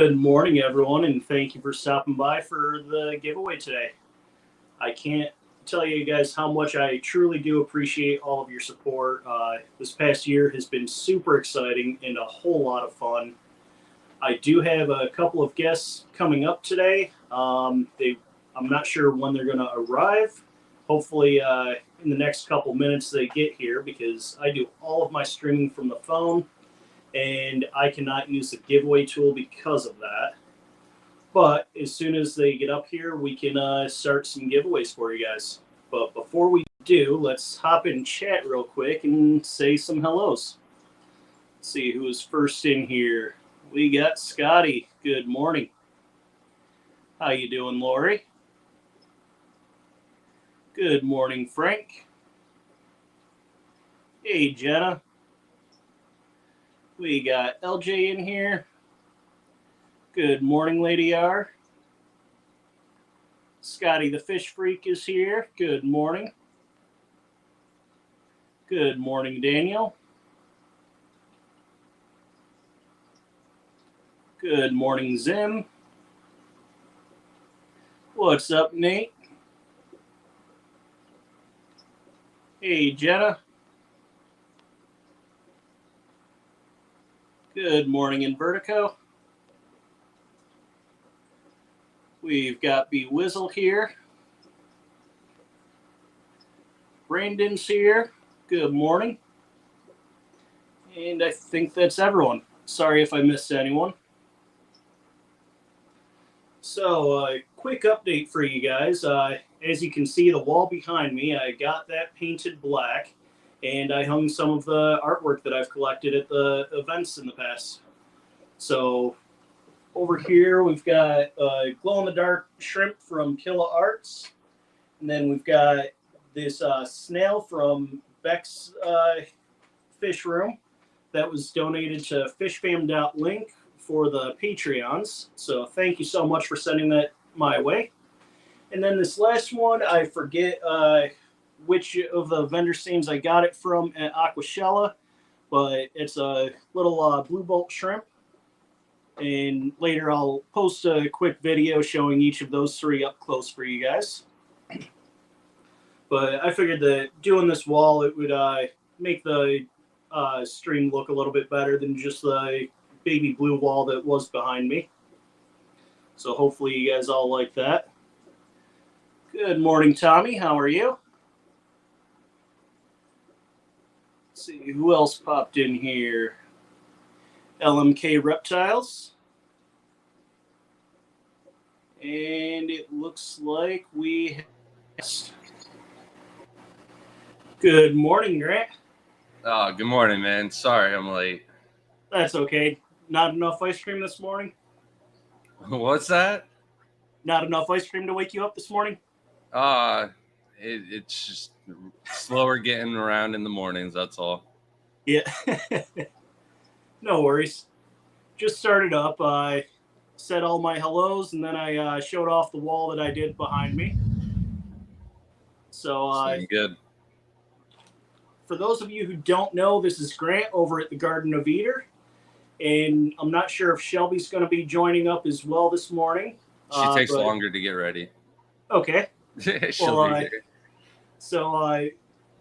Good morning, everyone, and thank you for stopping by for the giveaway today. I can't tell you guys how much I truly do appreciate all of your support. This past year has been super exciting and a whole lot of fun. I do have a couple of guests coming up today. I'm not sure when they're going to arrive. Hopefully, in the next couple minutes they get here because I do all of my streaming from the phone and I cannot use the giveaway tool because of that. But as soon as they get up here, we can start some giveaways for you guys. But before we do, let's hop in chat real quick and say some hellos. Let's see who is first in here. We got Scotty. Good morning. How you doing, Lori? Good morning, Frank. Hey, Jenna. We got LJ in here. Good morning, Lady R. Scotty the Fish Freak is here. Good morning. Good morning, Daniel. Good morning, Zim. What's up, Nate? Hey, Jenna. Good morning, Invertico. We've got B Wizzle here. Brandon's here. Good morning. And I think that's everyone. Sorry if I missed anyone. So, quick update for you guys. As you can see, the wall behind me, I got that painted black, and I hung some of the artwork that I've collected at the events in the past. So, over here, we've got glow-in-the-dark shrimp from Killa Arts. And then we've got this snail from Beck's Fish Room that was donated to fishfam.link for the Patreons. So thank you so much for sending that my way. And then this last one, I forget which of the vendor names I got it from at Aquashella, but it's a little blue bolt shrimp. And later I'll post a quick video showing each of those three up close for you guys. But I figured that doing this wall, it would make the stream look a little bit better than just the baby blue wall that was behind me. So hopefully you guys all like that. Good morning, Tommy. How are you? Let's see who else popped in here. LMK Reptiles. And it looks like we have... Good morning, Grant. Oh, good morning, man. Sorry I'm late. That's okay. Not enough ice cream this morning? What's that? Not enough ice cream to wake you up this morning? It's just slower getting around in the mornings, that's all. Yeah. No worries. Just started up. I said all my hellos, and then I showed off the wall that I did behind me. So, good. For those of you who don't know, this is Grant over at the Garden of Eater. And I'm not sure if Shelby's going to be joining up as well this morning. She takes longer to get ready. Okay. She'll be here. So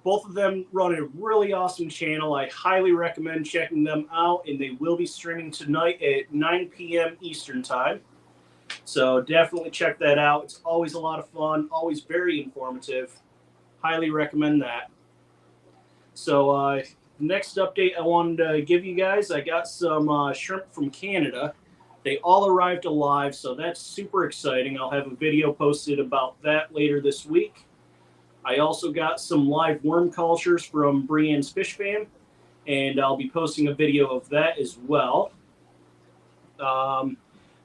both of them run a really awesome channel. I highly recommend checking them out, and they will be streaming tonight at 9 p.m. Eastern Time. So definitely check that out. It's always a lot of fun, always very informative. Highly recommend that. So next update I wanted to give you guys, I got some shrimp from Canada. They all arrived alive, so that's super exciting. I'll have a video posted about that later this week. I also got some live worm cultures from Brienne's Fish Fam, and I'll be posting a video of that as well.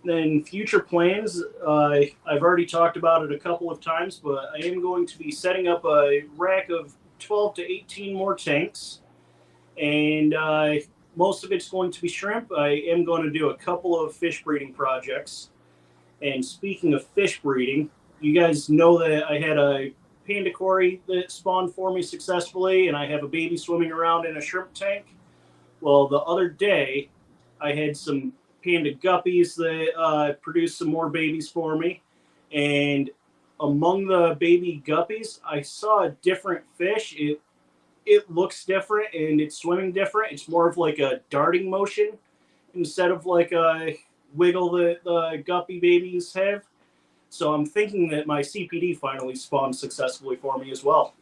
Then future plans, I've already talked about it a couple of times, but I am going to be setting up a rack of 12 to 18 more tanks, and most of it's going to be shrimp. I am going to do a couple of fish breeding projects. And speaking of fish breeding, you guys know that I had a panda cory that spawned for me successfully, and I have a baby swimming around in a shrimp tank. Well, the other day, I had some panda guppies that produced some more babies for me. And among the baby guppies, I saw a different fish. It looks different and it's swimming different. It's more of like a darting motion instead of like a wiggle that the guppy babies have. So I'm thinking that my CPD finally spawned successfully for me as well.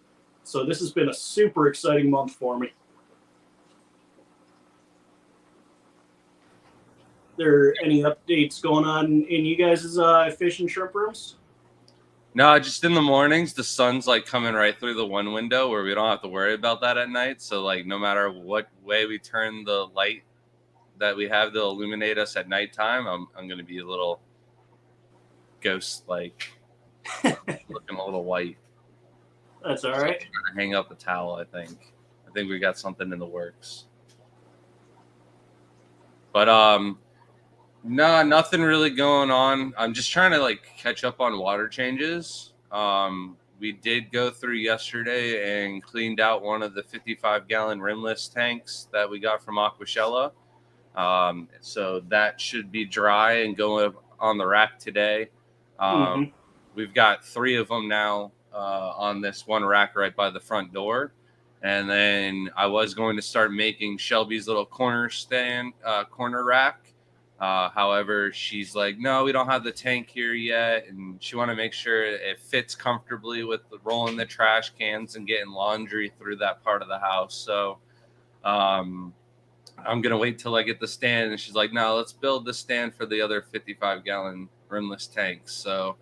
So this has been a super exciting month for me. There any updates going on in you guys' fish and shrimp rooms? No, just in the mornings, the sun's like coming right through the one window where we don't have to worry about that at night. So like no matter what way we turn the light that we have to illuminate us at nighttime, I'm gonna be a little ghost like looking a little white. That's all right. So I'm gonna hang up a towel, I think we got something in the works. But no, nothing really going on. I'm just trying to like catch up on water changes. We did go through yesterday and cleaned out one of the 55-gallon rimless tanks that we got from Aquashella. So that should be dry and going on the rack today. We've got 3 of them now on this one rack right by the front door. And then I was going to start making Shelby's little corner rack. However, she's like, no, we don't have the tank here yet. And she want to make sure it fits comfortably with the rolling the trash cans and getting laundry through that part of the house. So I'm going to wait till I get the stand. And she's like, no, let's build the stand for the other 55-gallon rimless tanks. So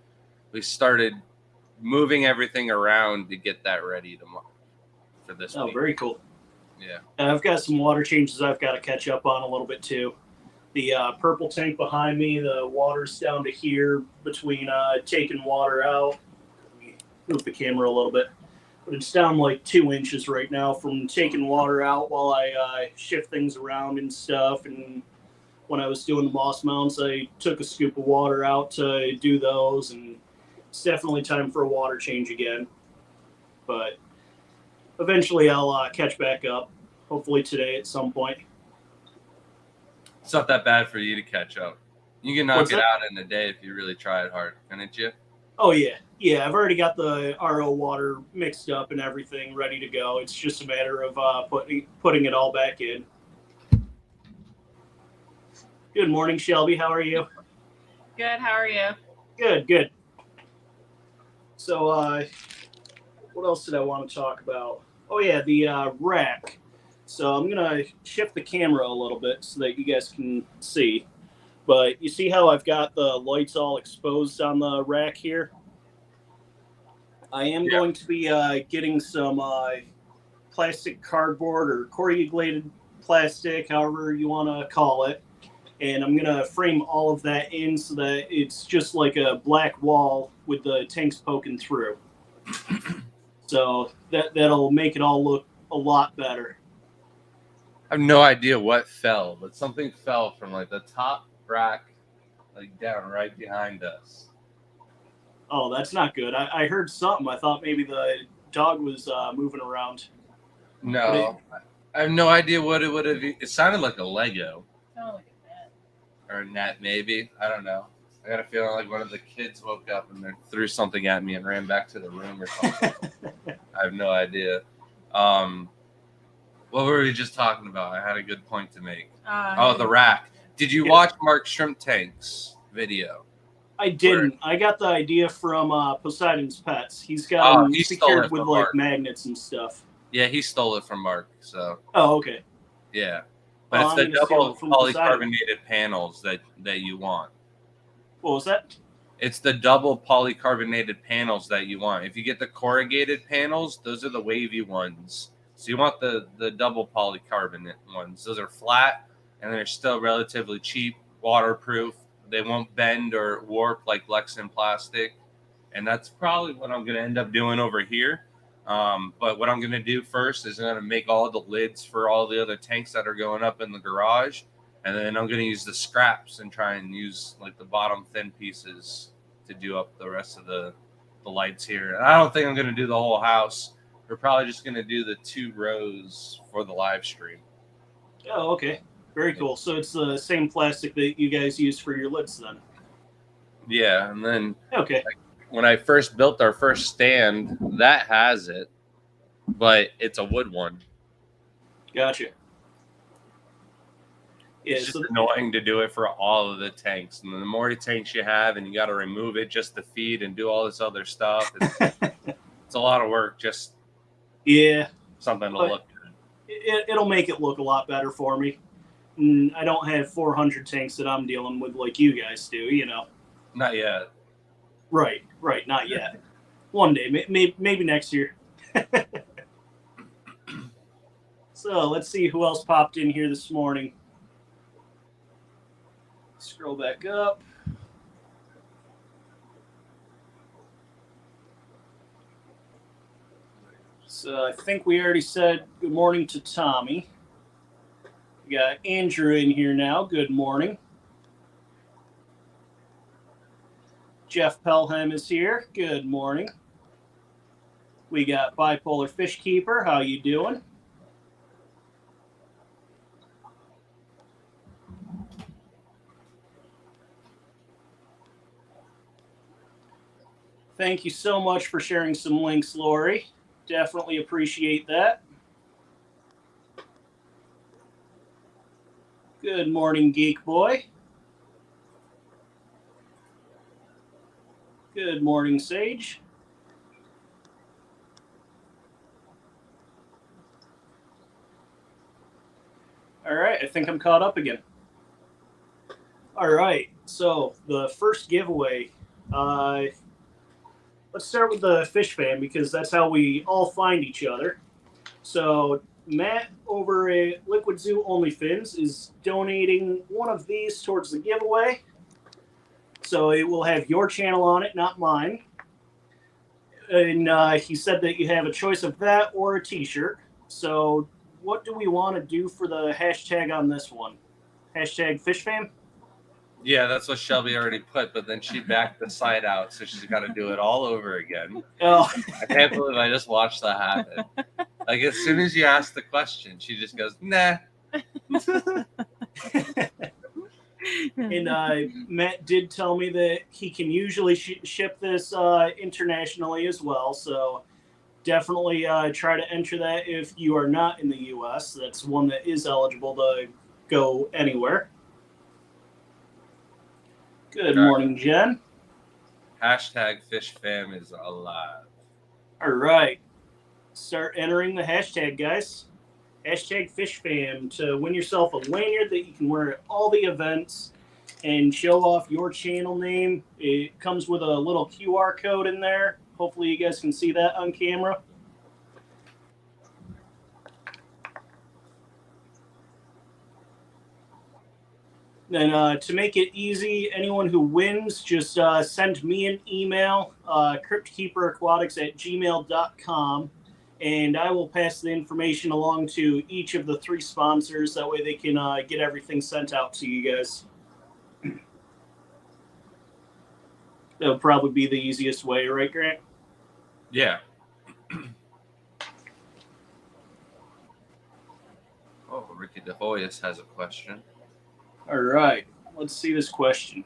we started moving everything around to get that ready for this week. Very cool. Yeah. And I've got some water changes I've got to catch up on a little bit too. The purple tank behind me, the water's down to here between taking water out. Let me move the camera a little bit. But it's down like 2 inches right now from taking water out while I shift things around and stuff. And when I was doing the moss mounts, I took a scoop of water out to do those. And it's definitely time for a water change again. But eventually I'll catch back up, hopefully today at some point. It's not that bad for you to catch up. You can knock it out in a day if you really try it hard, couldn't you? Oh, yeah. Yeah, I've already got the RO water mixed up and everything ready to go. It's just a matter of putting it all back in. Good morning, Shelby. How are you? Good. How are you? Good. So, what else did I want to talk about? Oh, yeah, the rack. So I'm going to shift the camera a little bit so that you guys can see. But you see how I've got the lights all exposed on the rack here? I am going to be getting some plastic cardboard or corrugated plastic, however you want to call it. And I'm going to frame all of that in so that it's just like a black wall with the tanks poking through. So that'll make it all look a lot better. I have no idea what fell, but something fell from like the top rack, like down right behind us. Oh, that's not good. I heard something. I thought maybe the dog was moving around. No, I have no idea what it would have. It sounded like a Lego. Sounded like a net. Or a net, maybe. I don't know. I got a feeling like one of the kids woke up and they threw something at me and ran back to the room or something. I have no idea. What were we just talking about? I had a good point to make. The rack. Did you watch Mark Shrimp Tank's video? I didn't. I got the idea from Poseidon's Pets. He's got them secured with like magnets and stuff. Yeah, he stole it from Mark. So. Oh, okay. Yeah, but it's the double polycarbonated panels that you want. What was that? It's the double polycarbonated panels that you want. If you get the corrugated panels, those are the wavy ones. So you want the double polycarbonate ones. Those are flat and they're still relatively cheap, waterproof. They won't bend or warp like Lexan plastic. And that's probably what I'm going to end up doing over here. But what I'm going to do first is I'm going to make all the lids for all the other tanks that are going up in the garage. And then I'm going to use the scraps and try and use like the bottom thin pieces to do up the rest of the lights here. And I don't think I'm going to do the whole house. We're probably just going to do the 2 rows for the live stream. Oh, okay. Very cool. So it's the same plastic that you guys use for your lids then? Yeah, and then Okay. when I first built our first stand, that has it, but it's a wood one. Gotcha. Yeah, It's just so annoying to do it for all of the tanks. And the more tanks you have and you got to remove it just to feed and do all this other stuff, it's a lot of work, just yeah, something to But- look at. it'll make it look a lot better for me. And I don't have 400 tanks that I'm dealing with like you guys do, you know. Not yet. Right, not yet. One day, maybe next year. So let's see who else popped in here this morning. Scroll back up. So I think we already said good morning to Tommy. We got Andrew in here now. Good morning. Jeff Pelham is here. Good morning. We got Bipolar Fish Keeper. How you doing? Thank you so much for sharing some links, Lori. Definitely appreciate that. Good morning, Geek Boy. Good morning, Sage. All right, I think I'm caught up again. All right, so the first giveaway. Let's start with the Fish Fam because that's how we all find each other. So Matt over at Liquid Zoo Only Fins is donating one of these towards the giveaway. So it will have your channel on it, not mine. And he said that you have a choice of that or a t-shirt. So what do we want to do for the hashtag on this one? Hashtag FishFam? Yeah, that's what Shelby already put, but then she backed the site out, so she's got to do it all over again. Oh, I can't believe I just watched that happen. Like, as soon as you ask the question, she just goes, nah. and Matt did tell me that he can usually ship this internationally as well. So definitely try to enter that if you are not in the U.S. That's one that is eligible to go anywhere. Good morning, Jen. Hashtag FishFam is alive. All right. Start entering the hashtag, guys. Hashtag FishFam to win yourself a lanyard that you can wear at all the events and show off your channel name. It comes with a little QR code in there. Hopefully you guys can see that on camera. And to make it easy, anyone who wins, just send me an email, cryptkeeperaquatics@gmail.com, and I will pass the information along to each of the 3 sponsors. That way they can get everything sent out to you guys. That would probably be the easiest way, right, Grant? Yeah. Oh, Ricky DeHoyas has a question. All right, let's see this question.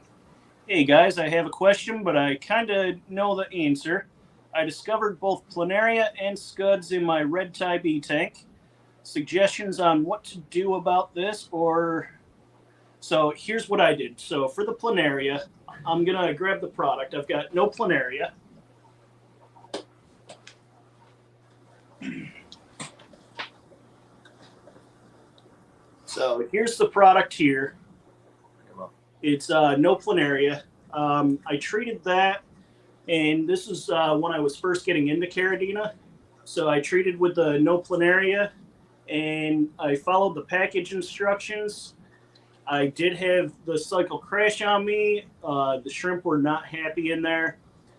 Hey guys, I have a question, but I kind of know the answer. I discovered both planaria and scuds in my red tie bee tank. Suggestions on what to do about this, or... So here's what I did. So for the planaria, I'm going to grab the product. I've got no planaria. So here's the product here. It's no planaria. I treated that, and this is when I was first getting into Caridina. So I treated with the no planaria, and I followed the package instructions. I did have the cycle crash on me. The shrimp were not happy in there.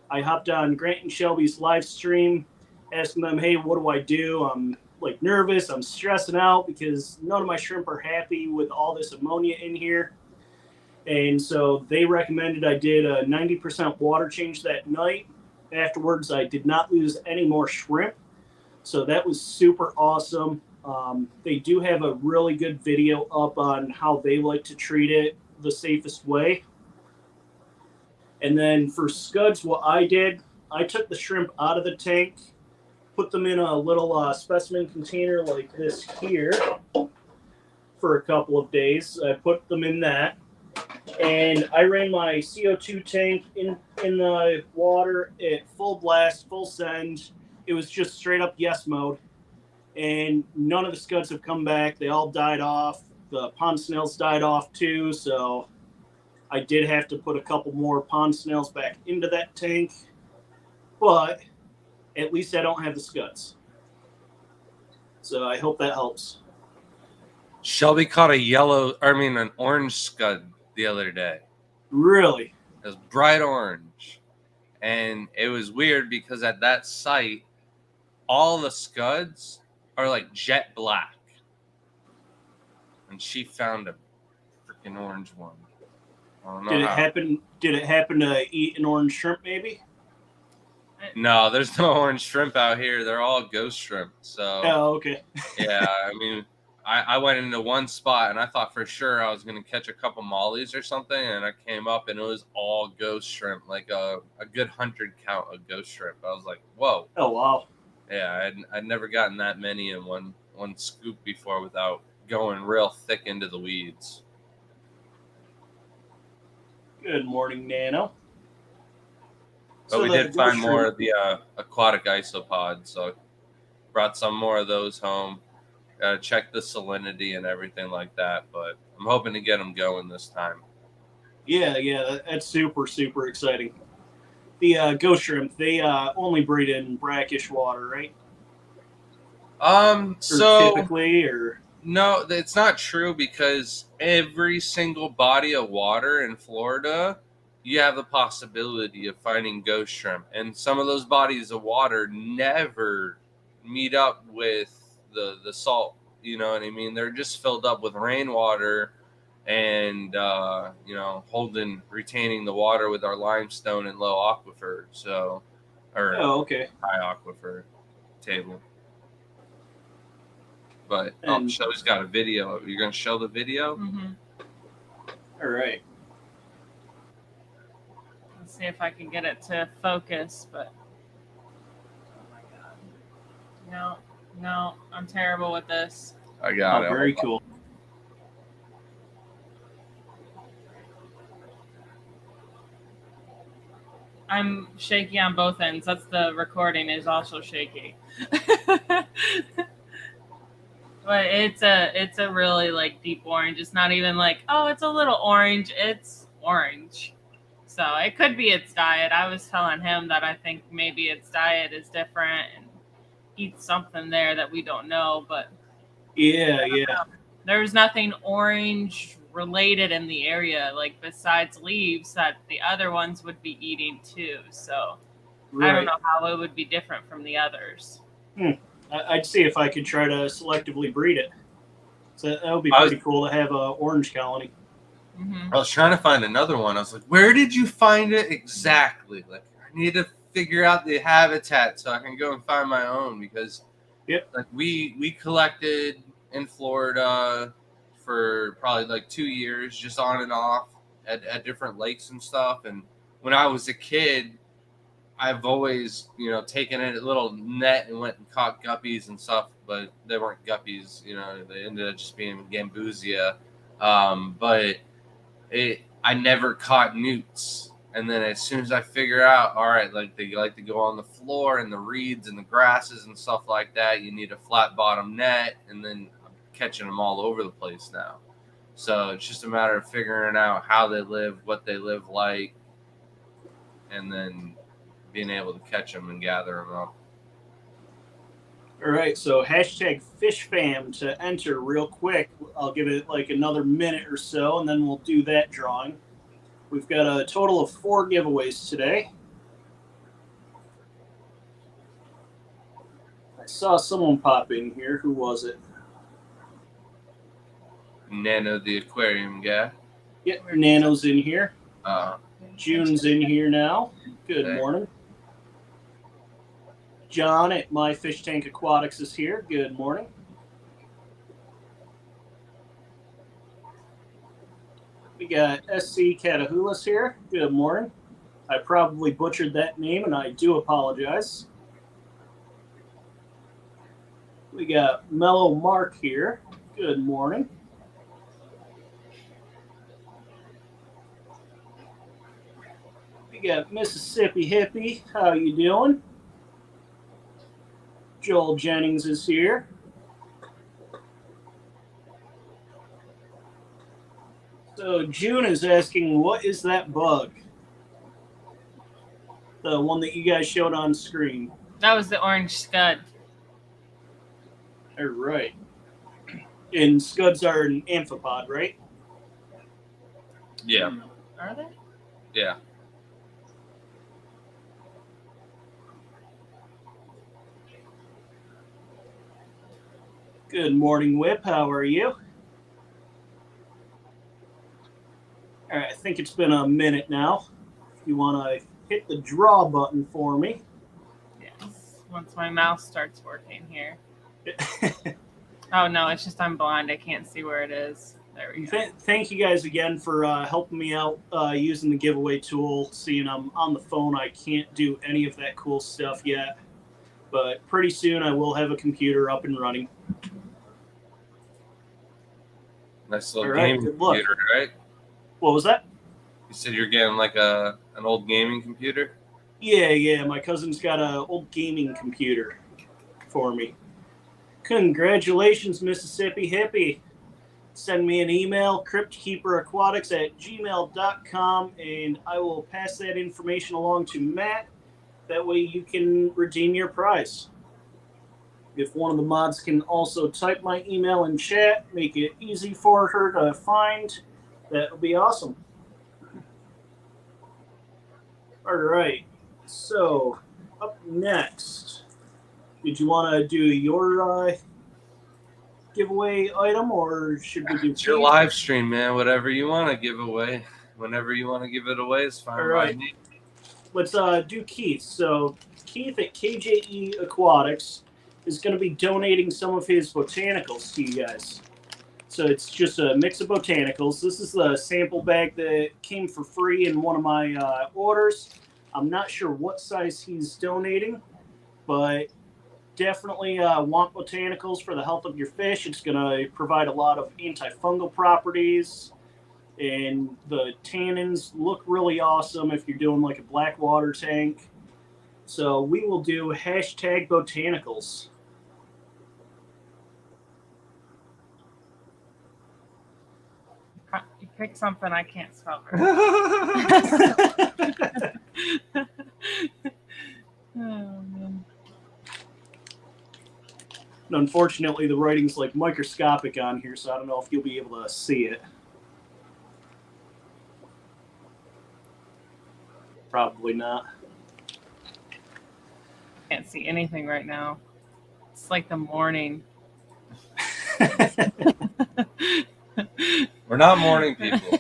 I hopped on Grant and Shelby's live stream, asking them, hey, what do I do? I'm like nervous. I'm stressing out because none of my shrimp are happy with all this ammonia in here. And so they recommended I did a 90% water change that night. Afterwards, I did not lose any more shrimp. So that was super awesome. They do have a really good video up on how they like to treat it the safest way. And then for scuds, what I did, I took the shrimp out of the tank, put them in a little specimen container like this here for a couple of days. I put them in that, and I ran my CO2 tank in the water at full blast, full send. It was just straight up yes mode, and none of the scuds have come back. They all died off. The pond snails died off too, so I did have to put a couple more pond snails back into that tank, but at least I don't have the scuds. So I hope that helps. Shelby caught an orange scud the other day. Really? It was bright orange. And it was weird because at that site, all the scuds are like jet black. And she found a freaking orange one. I don't know Did it happen to eat an orange shrimp maybe? No, there's no orange shrimp out here. They're all ghost shrimp. So Oh, okay. yeah, I mean, I went into one spot and I thought for sure I was going to catch a couple mollies or something, and I came up and it was all ghost shrimp, like a good 100 count of ghost shrimp. I was like, whoa. Oh, wow. Yeah, I'd never gotten that many in one scoop before without going real thick into the weeds. Good morning, Nano. But we did find more of the aquatic isopods, so brought some more of those home. Gotta check the salinity and everything like that, but I'm hoping to get them going this time. Yeah, that's super, super exciting. The ghost shrimp, they only breed in brackish water, right? So typically, or no, it's not true, because every single body of water in Florida, you have the possibility of finding ghost shrimp, and some of those bodies of water never meet up with the salt. You know what I mean? They're just filled up with rainwater and retaining the water with our limestone and low aquifer, okay. high aquifer table. But Shelby's got a video. You're gonna show the video? Mm-hmm. All right. Let's see if I can get it to focus, but oh my god, no, I'm terrible with this. I got it. Very cool. I'm shaky on both ends. That's the recording is also shaky. But it's a really like deep orange. It's not even like, oh, it's a little orange. It's orange. So it could be its diet. I was telling him that I think maybe its diet is different and eats something there that we don't know. But yeah. There's nothing orange related in the area, like besides leaves that the other ones would be eating too. So right. I don't know how it would be different from the others. I'd see if I could try to selectively breed it. So that would be pretty cool to have a orange colony. Mm-hmm. I was trying to find another one. I was like, where did you find it exactly? Like, I need to figure out the habitat so I can go and find my own, because like we collected in Florida for probably like 2 years, just on and off at different lakes and stuff. And when I was a kid, I've always, taken a little net and went and caught guppies and stuff, but they weren't guppies, they ended up just being gambusia. But I never caught newts. And then as soon as I figure out, all right, like they like to go on the floor and the reeds and the grasses and stuff like that, you need a flat bottom net, and then I'm catching them all over the place now. So it's just a matter of figuring out how they live, what they live like, and then being able to catch them and gather them up. All right, so #FishFam to enter real quick. I'll give it like another minute or so, and then we'll do that drawing. We've got a total of 4 giveaways today. I saw someone pop in here. Who was it? Nano, the aquarium guy. Yep, Nano's in here. June's in here now. Good morning. John at My Fish Tank Aquatics is here. Good morning. We got SC Catahulas here. Good morning. I probably butchered that name, and I do apologize. We got Mellow Mark here. Good morning. We got Mississippi Hippie. How you doing? Joel Jennings is here. So June is asking, what is that bug? The one that you guys showed on screen. That was the orange scud. All right. And scuds are an amphipod, right? Yeah. Are they? Yeah. Good morning, Whip. How are you? All right, I think it's been a minute now. If you want to hit the draw button for me. Yes. Once my mouse starts working here. Oh no, it's just I'm blind. I can't see where it is. There we go. Thank you guys again for helping me out using the giveaway tool. Seeing I'm on the phone, I can't do any of that cool stuff yet. But pretty soon I will have a computer up and running. Nice little All right, gaming good luck. computer, right? What was that? You said you're getting like an old gaming computer? Yeah. My cousin's got an old gaming computer for me. Congratulations, Mississippi Hippie. Send me an email, cryptkeeperaquatics@gmail.com, and I will pass that information along to Matt. That way you can redeem your prize. If one of the mods can also type my email in chat, make it easy for her to find, that would be awesome. All right, so up next, did you want to do your giveaway item, or should we do It's your live stream, man. Whatever you want to give away, whenever you want to give it away is fine. All right. By me. Let's do Keith. So Keith at KJE Aquatics is going to be donating some of his botanicals to you guys. So it's just a mix of botanicals. This is the sample bag that came for free in one of my orders. I'm not sure what size he's donating, but definitely want botanicals for the health of your fish. It's going to provide a lot of antifungal properties, and the tannins look really awesome if you're doing like a black water tank. So we will do #botanicals. You picked something I can't spell. Oh, man. Unfortunately, the writing's like microscopic on here, so I don't know if you'll be able to see it. Probably not. Can't see anything right now. It's like the morning. We're not morning people.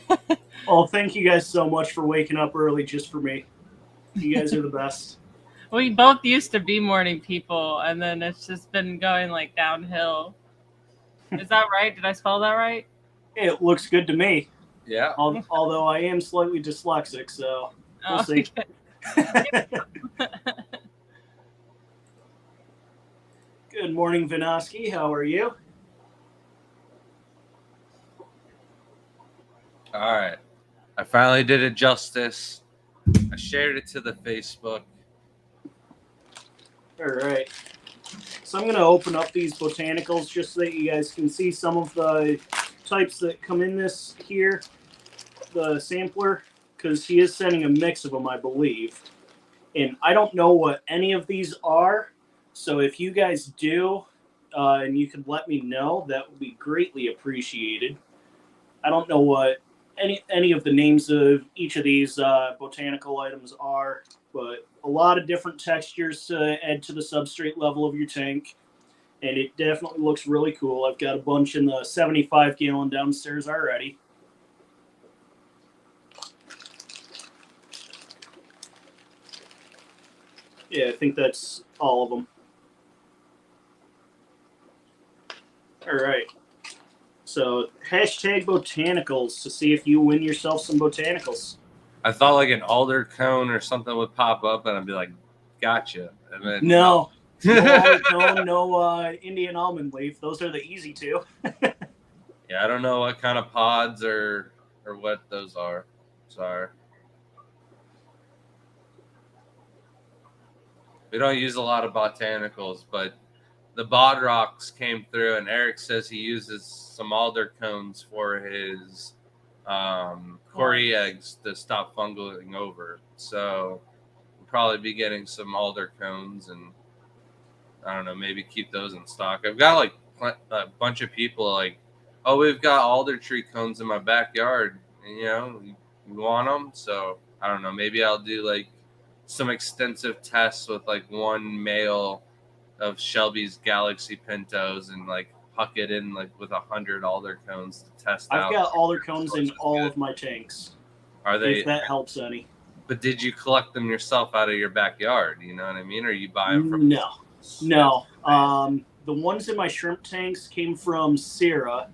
Well, thank you guys so much for waking up early just for me. You guys are the best. We both used to be morning people, and then it's just been going like downhill. Is that right? Did I spell that right? It looks good to me. Yeah. Although I am slightly dyslexic, so we'll see. Good morning, Vinoski. How are you? All right. I finally did it justice. I shared it to the Facebook. All right. So I'm going to open up these botanicals just so that you guys can see some of the types that come in this here, the sampler, because he is sending a mix of them, I believe. And I don't know what any of these are, so if you guys do, and you could let me know, that would be greatly appreciated. I don't know what any of the names of each of these botanical items are, but a lot of different textures to add to the substrate level of your tank, and it definitely looks really cool. I've got a bunch in the 75-gallon downstairs already. Yeah, I think that's all of them. All right. So hashtag botanicals to see if you win yourself some botanicals. I thought like an alder cone or something would pop up, and I'd be like, "Gotcha." And then No alder cone, no Indian almond leaf. Those are the easy two. Yeah, I don't know what kind of pods or what those are. Sorry. We don't use a lot of botanicals, but the Bodrocks came through, and Eric says he uses some alder cones for his Cory eggs to stop fungaling over. So we'll probably be getting some alder cones, and I don't know, maybe keep those in stock. I've got like a bunch of people like, oh, we've got alder tree cones in my backyard, and you want them? So I don't know, maybe I'll do like some extensive tests with like one male of Shelby's Galaxy Pintos and like huck it in like with 100 alder cones to test out. I've got alder cones in all of my tanks. Are they? If that helps any. But did you collect them yourself out of your backyard? You know what I mean? Or you buy them from? No. The ones in my shrimp tanks came from Sera.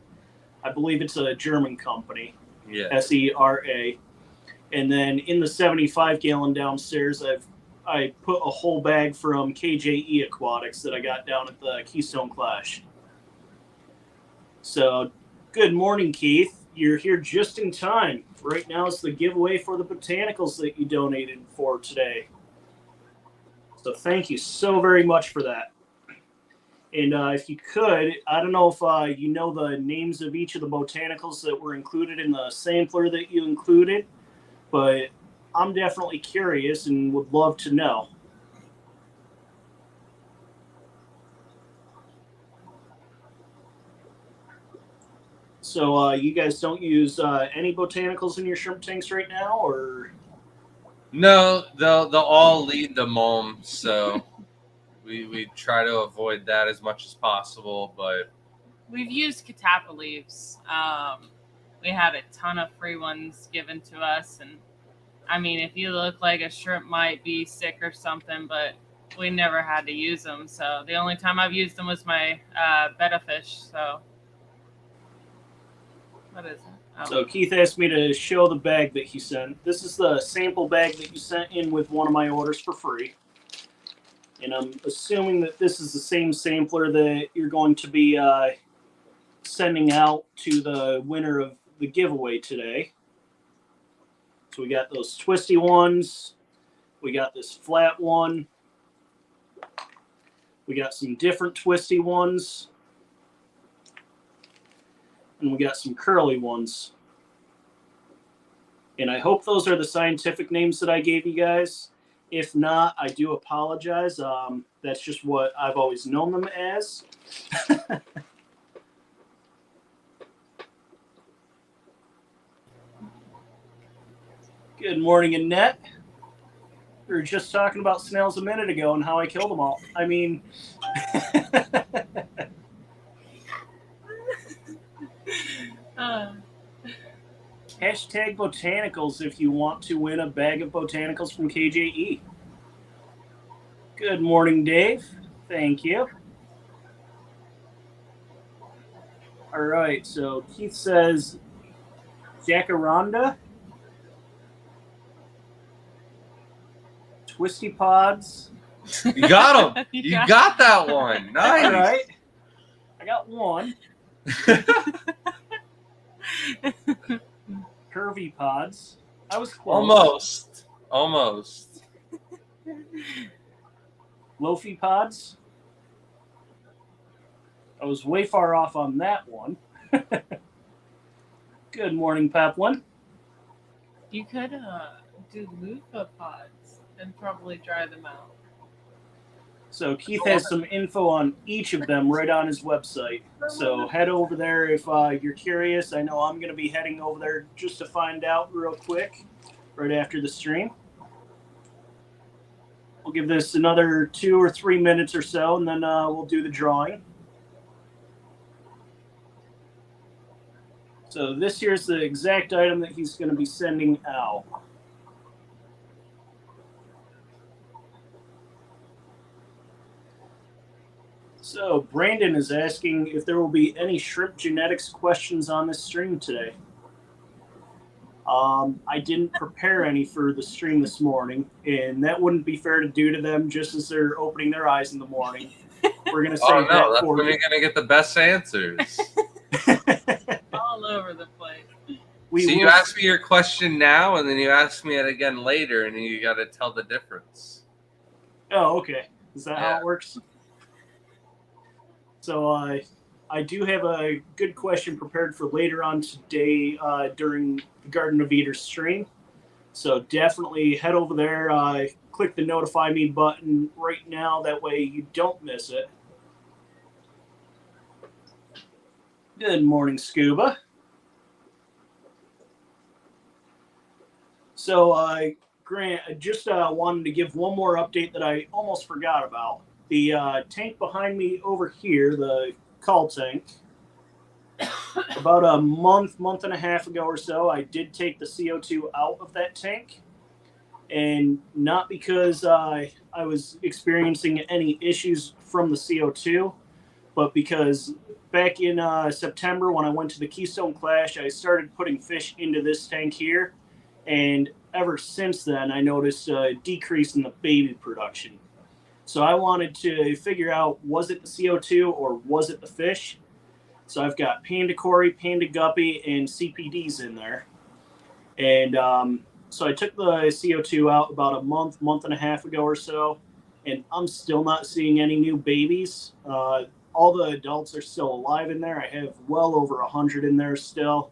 I believe it's a German company. Yeah. SERA. And then in the 75-gallon downstairs, I put a whole bag from KJE Aquatics that I got down at the Keystone Clash. So, good morning, Keith. You're here just in time. Right now is the giveaway for the botanicals that you donated for today. So thank you so very much for that. And if you could, I don't know if you know the names of each of the botanicals that were included in the sampler that you included, but I'm definitely curious and would love to know. So you guys don't use any botanicals in your shrimp tanks right now, or? No, they'll all lead the MOM, so we try to avoid that as much as possible. But we've used catappa leaves. We had a ton of free ones given to us, and I mean, if you look like a shrimp might be sick or something, but we never had to use them. So the only time I've used them was my betta fish. So what is it? Oh. So Keith asked me to show the bag that he sent. This is the sample bag that you sent in with one of my orders for free. And I'm assuming that this is the same sampler that you're going to be sending out to the winner of the giveaway today. So we got those twisty ones. We got this flat one. We got some different twisty ones. And we got some curly ones. And I hope those are the scientific names that I gave you guys. If not, I do apologize. That's just what I've always known them as. Good morning, Annette. We were just talking about snails a minute ago and how I killed them all. I mean... Hashtag botanicals if you want to win a bag of botanicals from KJE. Good morning, Dave. Thank you. All right, so Keith says Jacaranda, Twisty Pods. You got them. You got that one. Nice. All right. I got one. Curvy Pods. I was close. Almost. Loafy Pods. I was way far off on that one. Good morning, Peplin. You could do loofah pods and probably dry them out. So Keith has some info on each of them right on his website. So head over there if you're curious. I know I'm going to be heading over there just to find out real quick right after the stream. We'll give this another 2 or 3 minutes or so, and then we'll do the drawing. So this here's the exact item that he's going to be sending out. So Brandon is asking if there will be any shrimp genetics questions on this stream today. I didn't prepare any for the stream this morning, and that wouldn't be fair to do to them just as they're opening their eyes in the morning. We're going to Oh save no, that that's for when you're gonna get the best answers. All over the place. we See, you will- ask me your question now, and then you ask me it again later, and you got to tell the difference. Oh, okay. Is that how Yeah. it works? So I do have a good question prepared for later on today during the Garden of Eaters stream. So definitely head over there, click the notify me button right now. That way you don't miss it. Good morning, Scuba. So, Grant, I just wanted to give one more update that I almost forgot about. The tank behind me over here, the cull tank, about a month and a half ago or so, I did take the CO2 out of that tank. And not because I was experiencing any issues from the CO2, but because back in September when I went to the Keystone Clash, I started putting fish into this tank here. And ever since then, I noticed a decrease in the baby production. So I wanted to figure out, was it the CO2 or was it the fish? So I've got Panda Cory, Panda Guppy, and CPDs in there. And so I took the CO2 out about a month and a half ago or so, and I'm still not seeing any new babies. All the adults are still alive in there. I have well over 100 in there still.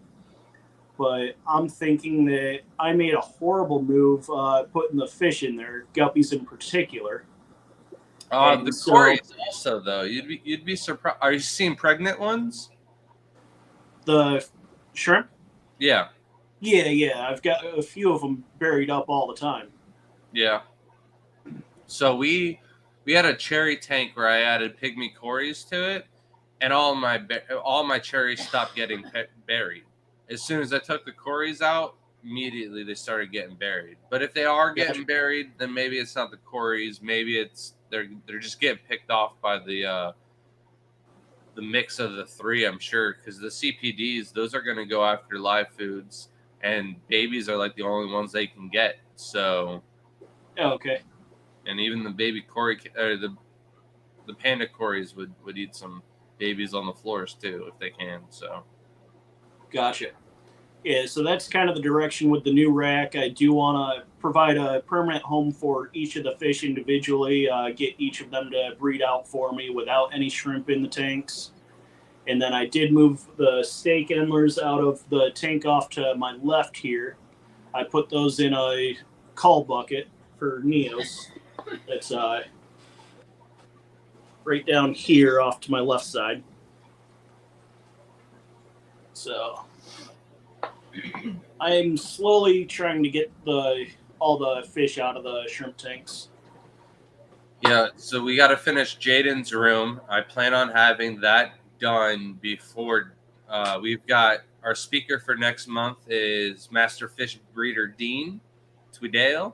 But I'm thinking that I made a horrible move putting the fish in there, guppies in particular. The Corys also, though, you'd be surprised. Are you seeing pregnant ones? The shrimp? Yeah. Yeah. I've got a few of them buried up all the time. Yeah. So we had a cherry tank where I added pygmy Corys to it, and all my cherries stopped getting buried. As soon as I took the Corys out, immediately they started getting buried. But if they are getting buried, then maybe it's not the Corys. Maybe it's they're just getting picked off by the mix of the three. I'm sure, because the CPDs, those are going to go after live foods, and babies are like the only ones they can get. So, okay. And even the baby Cory, or the Panda Corys would eat some babies on the floors too if they can. So. Gotcha. Yeah, so that's kind of the direction with the new rack. I do want to provide a permanent home for each of the fish individually, get each of them to breed out for me without any shrimp in the tanks. And then I did move the steak endlers out of the tank off to my left here. I put those in a cull bucket for Neos. That's right down here off to my left side. So I'm slowly trying to get all the fish out of the shrimp tanks. Yeah, so we got to finish Jaden's room. I plan on having that done before we've got our speaker for next month is Master Fish Breeder Dean Tweedale.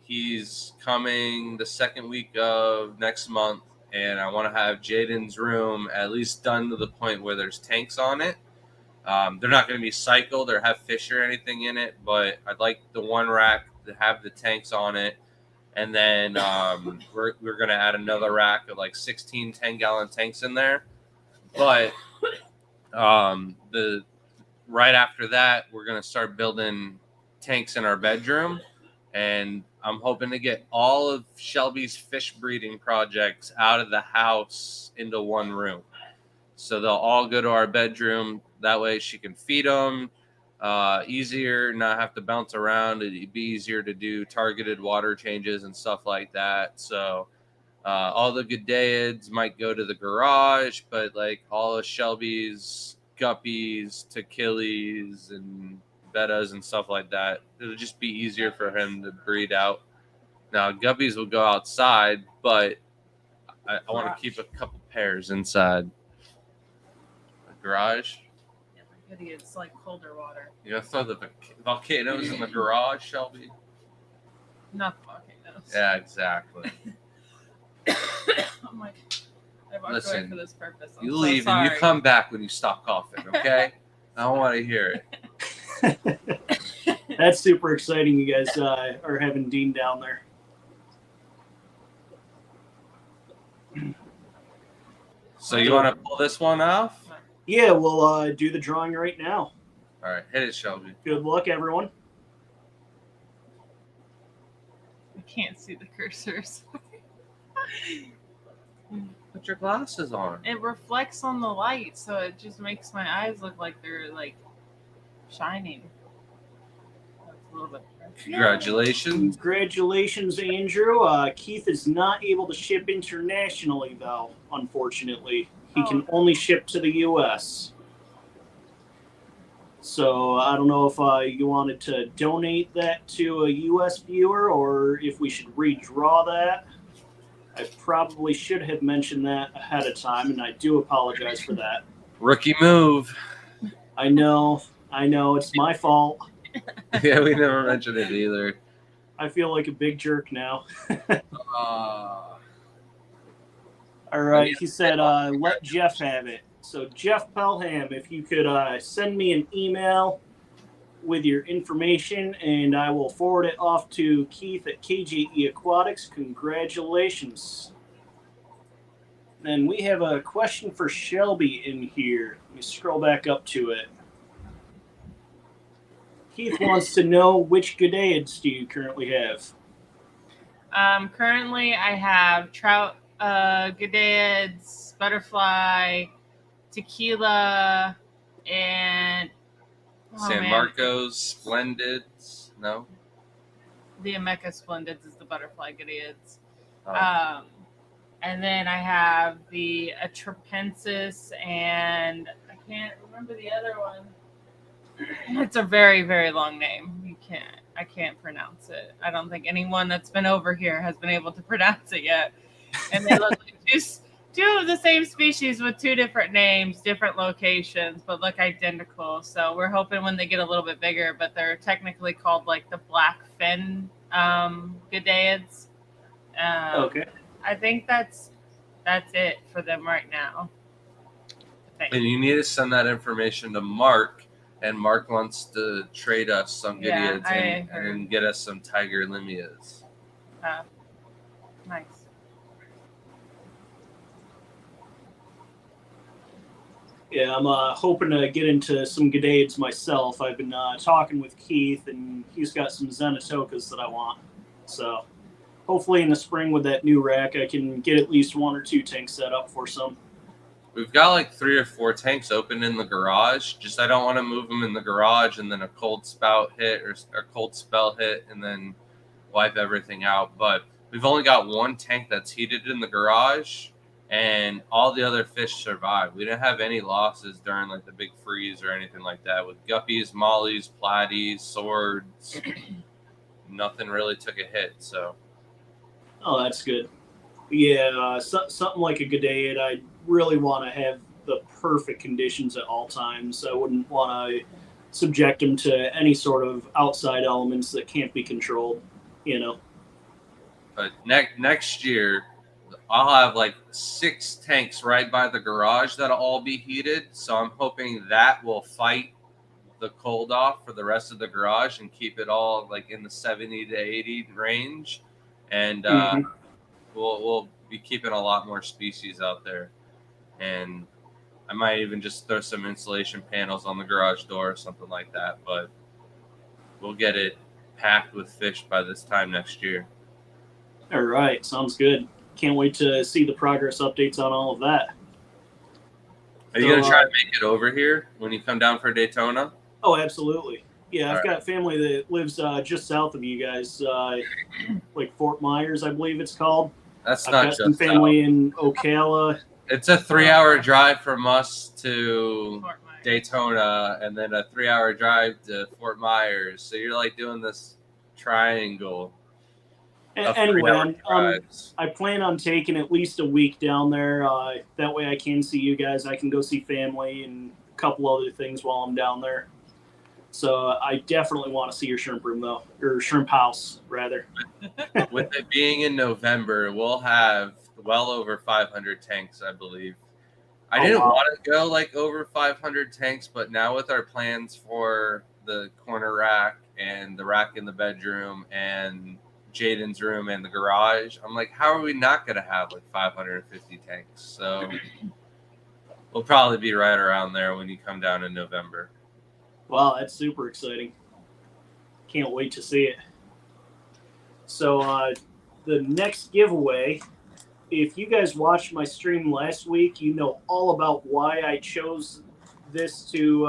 He's coming the second week of next month, and I want to have Jaden's room at least done to the point where there's tanks on it. They're not going to be cycled or have fish or anything in it, but I'd like the one rack to have the tanks on it. And then we're going to add another rack of like 16 10-gallon tanks in there. But right after that, we're going to start building tanks in our bedroom. And I'm hoping to get all of Shelby's fish breeding projects out of the house into one room. So they'll all go to our bedroom. That way she can feed them easier, not have to bounce around. It'd be easier to do targeted water changes and stuff like that. So all the Goodeids might go to the garage, but like all of Shelby's guppies, techilis, and bettas and stuff like that, it'll just be easier for him to breed out. Now, guppies will go outside, but I want to keep a couple pairs inside. Garage. Yeah, but it's like colder water. You know, throw the volcanoes in the garage, Shelby. Not the volcanoes. Yeah, exactly. Oh my God. I walked Listen, away for this purpose. I'm You so leave sorry. and you come back when you stop coughing, okay? I don't want to hear it. That's super exciting. You guys are having Dean down there. So you want to pull this one off? Yeah, we'll do the drawing right now. All right, hit it, Shelby. Good luck, everyone. I can't see the cursors. Put your glasses on. It reflects on the light, so it just makes my eyes look like they're like shining. That's a little bit. Congratulations. Congratulations, Andrew. Keith is not able to ship internationally, though, unfortunately. He can only ship to the U.S. So I don't know if you wanted to donate that to a U.S. viewer or if we should redraw that. I probably should have mentioned that ahead of time, and I do apologize for that. Rookie move. I know, it's my fault. Yeah, we never mentioned it either. I feel like a big jerk now. All right, he said, let Jeff have it. So, Jeff Pelham, if you could send me an email with your information, and I will forward it off to Keith at KJE Aquatics. Congratulations. And we have a question for Shelby in here. Let me scroll back up to it. Keith wants to know, which Gudaids do you currently have? Currently, I have trout, Gudaids, butterfly, tequila, and San Marcos, Splendids. No? The Ameca Splendids is the butterfly Gudaids. Oh. And then I have the Atrapensis, and I can't remember the other one. It's a very, very long name. I can't pronounce it. I don't think anyone that's been over here has been able to pronounce it yet. And they look like two of the same species with two different names, different locations, but look identical. So we're hoping when they get a little bit bigger, but they're technically called like the black fin Gudaids. Okay. I think that's it for them right now. And you need to send that information to Mark, and Mark wants to trade us some Gudaids and get us some Tiger Limias. Nice. Yeah, I'm hoping to get into some Gudaids myself. I've been talking with Keith, and he's got some Zenatokas that I want. So hopefully in the spring with that new rack, I can get at least one or two tanks set up for some. We've got like 3 or 4 tanks open in the garage. Just I don't want to move them in the garage and then a cold spout hit or a cold spell hit and then wipe everything out. But we've only got 1 tank that's heated in the garage, and all the other fish survived. We didn't have any losses during like the big freeze or anything like that. With guppies, mollies, platies, swords, nothing really took a hit. So. Oh, that's good. Yeah, something like a Gudaid, I really want to have the perfect conditions at all times. I wouldn't want to subject them to any sort of outside elements that can't be controlled, you know. But next year, I'll have like 6 tanks right by the garage that'll all be heated. So I'm hoping that will fight the cold off for the rest of the garage and keep it all like in the 70 to 80 range. And we'll be keeping a lot more species out there. And I might even just throw some insulation panels on the garage door or something like that. But we'll get it packed with fish by this time next year. All right. Sounds good. Can't wait to see the progress updates on all of that. Are you going to try to make it over here when you come down for Daytona? Oh, absolutely. Yeah, I've All got family that lives just south of you guys, like Fort Myers, I believe it's called. That's I've not got just some family south. in Ocala. It's a 3-hour drive from us to Daytona, and then a 3-hour drive to Fort Myers. So you're like doing this triangle. Anyway, I plan on taking at least a week down there. That way I can see you guys. I can go see family and a couple other things while I'm down there. So I definitely want to see your shrimp room, though, or shrimp house, rather. With it being in November, we'll have well over 500 tanks, I believe. I Oh, didn't wow. want to go like over 500 tanks, but now with our plans for the corner rack and the rack in the bedroom and Jaden's room and the garage, I'm like, how are we not going to have like 550 tanks? So we'll probably be right around there when you come down in November. Wow, that's super exciting. Can't wait to see it. So the next giveaway, if you guys watched my stream last week, you know all about why I chose this to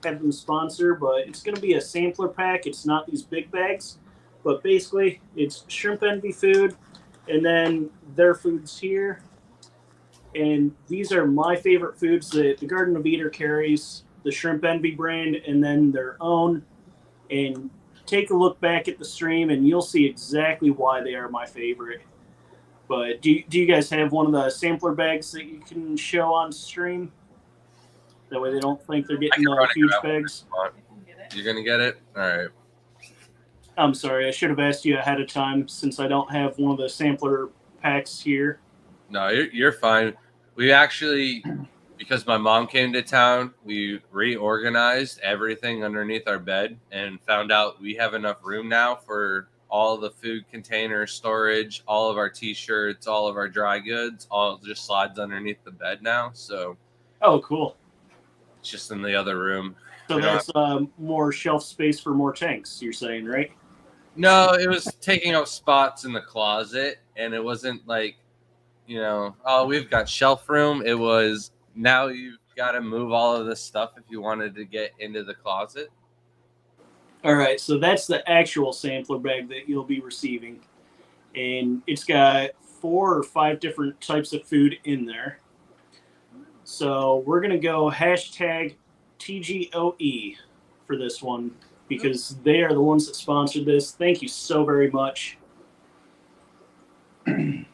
have them sponsor, but it's going to be a sampler pack. It's not these big bags, but basically it's Shrimp Envy food, and then their foods here. And these are my favorite foods that the Garden of Eater carries, the Shrimp Envy brand, and then their own. And take a look back at the stream, and you'll see exactly why they are my favorite. But do you guys have one of the sampler bags that you can show on stream? That way they don't think they're getting huge bags. You're going to get it? All right. I'm sorry, I should have asked you ahead of time since I don't have one of the sampler packs here. No, you're fine. We actually, because my mom came to town, we reorganized everything underneath our bed and found out we have enough room now for all the food container storage, all of our T-shirts, all of our dry goods, all just slides underneath the bed now. So, oh, cool. It's just in the other room. So that's more shelf space for more tanks, you're saying, right? No, it was taking up spots in the closet, and it wasn't like, oh, we've got shelf room. It was now you've got to move all of this stuff if you wanted to get into the closet. All right, so that's the actual sampler bag that you'll be receiving. And it's got 4 or 5 different types of food in there. So we're going to go hashtag TGOE for this one because they are the ones that sponsored this. Thank you so very much. All